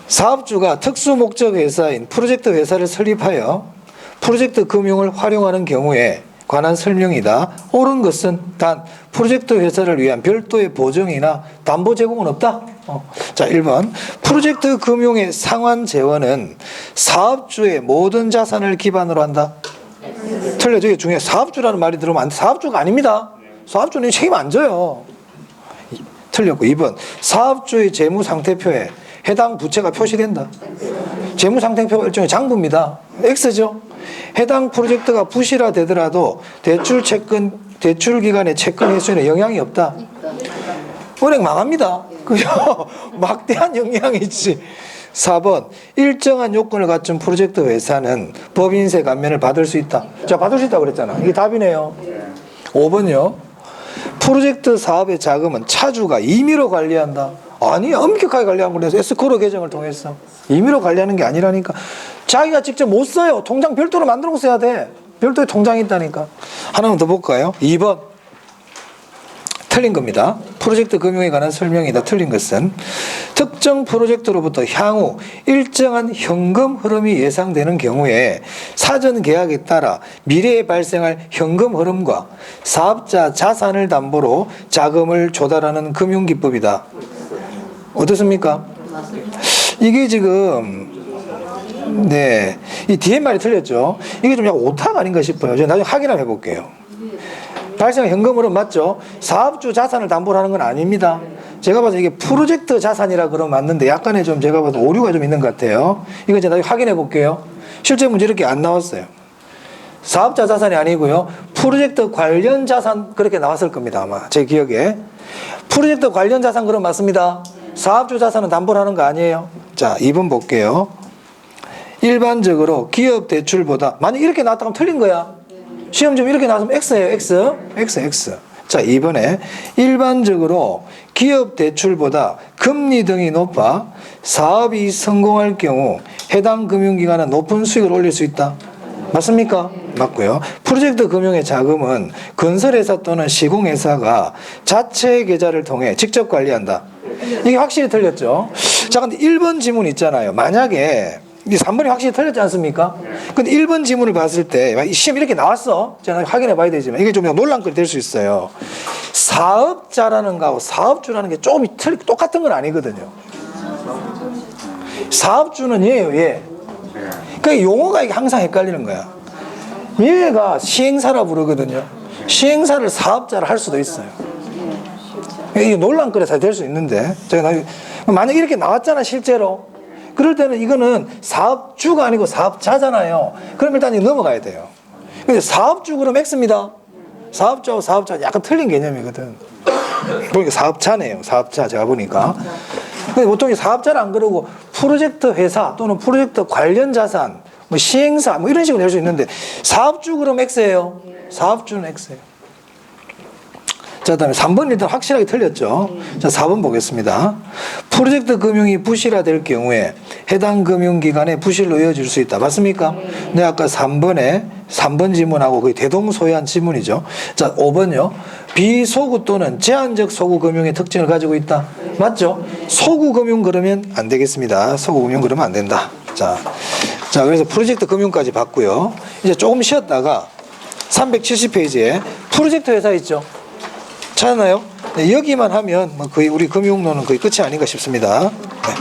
사업주가 특수 목적 회사인 프로젝트 회사를 설립하여 프로젝트 금융을 활용하는 경우에 관한 설명이다. 옳은 것은 단 프로젝트 회사를 위한 별도의 보증이나 담보 제공은 없다. 자, 1번. 프로젝트 금융의 상환 재원은 사업주의 모든 자산을 기반으로 한다. 틀려져. 이게 중요해. 사업주라는 말이 들으면 안 돼. 사업주가 아닙니다. 사업주는 책임 안 져요. 틀렸고. 2번. 사업주의 재무상태표에 해당 부채가 표시된다. 재무상태표가 일종의 장부입니다. X죠. 해당 프로젝트가 부실화되더라도 대출 기간의 채권 회수에는 영향이 없다. 은행 망합니다. 그죠? 막대한 영향이 있지. 4번. 일정한 요건을 갖춘 프로젝트 회사는 법인세 감면을 받을 수 있다. 자, 받을 수 있다고 그랬잖아. 이게 답이네요. 5번요. 프로젝트 사업의 자금은 차주가 임의로 관리한다. 아니, 엄격하게 관리한 거라서 에스코로 계정을 통해서 임의로 관리하는 게 아니라니까. 자기가 직접 못 써요. 통장 별도로 만들어 써야 돼. 별도의 통장이 있다니까. 하나만 더 볼까요? 2번. 틀린 겁니다. 프로젝트 금융에 관한 설명이다. 틀린 것은 특정 프로젝트로부터 향후 일정한 현금 흐름이 예상되는 경우에 사전 계약에 따라 미래에 발생할 현금 흐름과 사업자 자산을 담보로 자금을 조달하는 금융기법이다. 어떻습니까? 이게 지금 네, 이 뒤에 말이 틀렸죠. 이게 좀 약간 오타가 아닌가 싶어요. 제가 나중에 확인 한번 해볼게요. 발생 현금으로 맞죠? 사업주 자산을 담보로 하는 건 아닙니다. 제가 봐서 이게 프로젝트 자산이라 그러면 맞는데 약간의 좀 제가 봐도 오류가 좀 있는 것 같아요. 이거 제가 나중에 확인해 볼게요. 실제 문제 이렇게 안 나왔어요. 사업자 자산이 아니고요. 프로젝트 관련 자산 그렇게 나왔을 겁니다. 아마 제 기억에. 프로젝트 관련 자산 그럼 맞습니다. 사업주 자산은 담보로 하는 거 아니에요. 자, 2번 볼게요. 일반적으로 기업 대출보다 만약 이렇게 나왔다면 틀린 거야. 시험 좀 이렇게 나왔으면 X예요. X. 자, 2번에 일반적으로 기업 대출보다 금리 등이 높아 사업이 성공할 경우 해당 금융기관은 높은 수익을 올릴 수 있다. 맞습니까? 맞고요. 프로젝트 금융의 자금은 건설회사 또는 시공회사가 자체 계좌를 통해 직접 관리한다. 이게 확실히 틀렸죠. 자, 근데 1번 지문 있잖아요. 만약에 이 3번이 확실히 틀렸지 않습니까? 근데 1번 지문을 봤을 때 시험 이렇게 나왔어. 제가 확인해 봐야 되지만 이게 좀 논란거리 될 수 있어요. 사업자라는 거하고 사업주라는 게 조금 똑같은 건 아니거든요. 사업주는 얘예요, 얘. 그러니까 용어가 이게 항상 헷갈리는 거야. 얘가 시행사라 부르거든요. 시행사를 사업자를 할 수도 있어요. 이게 논란거리가 될 수 있는데 제가 만약 이렇게 나왔잖아, 실제로. 그럴 때는 이거는 사업주가 아니고 사업자잖아요. 그럼 일단 이거 넘어가야 돼요. 근데 사업주 그럼 X입니다. 사업주하고 사업자 약간 틀린 개념이거든. 보니까 사업자네요. 사업자 제가 보니까. 근데 보통 사업자를 안 그러고 프로젝트 회사 또는 프로젝트 관련 자산, 뭐 시행사 뭐 이런 식으로 낼 수 있는데 사업주 그럼 X예요. 사업주는 X예요. 자, 그다음에 3번 일단 확실하게 틀렸죠. 자, 4번 보겠습니다. 프로젝트 금융이 부실화될 경우에 해당 금융기관의 부실로 이어질 수 있다. 맞습니까? 네, 아까 3번 지문하고 거의 대동소이한 지문이죠. 자, 5번요. 비소구 또는 제한적 소구 금융의 특징을 가지고 있다. 맞죠? 소구 금융 그러면 안 되겠습니다. 소구 금융 그러면 안 된다. 자, 그래서 프로젝트 금융까지 봤고요. 이제 조금 쉬었다가 370페이지에 프로젝트 회사 있죠. 찾았나요? 네, 여기만 하면 뭐 거의 우리 금융론은 거의 끝이 아닌가 싶습니다. 네.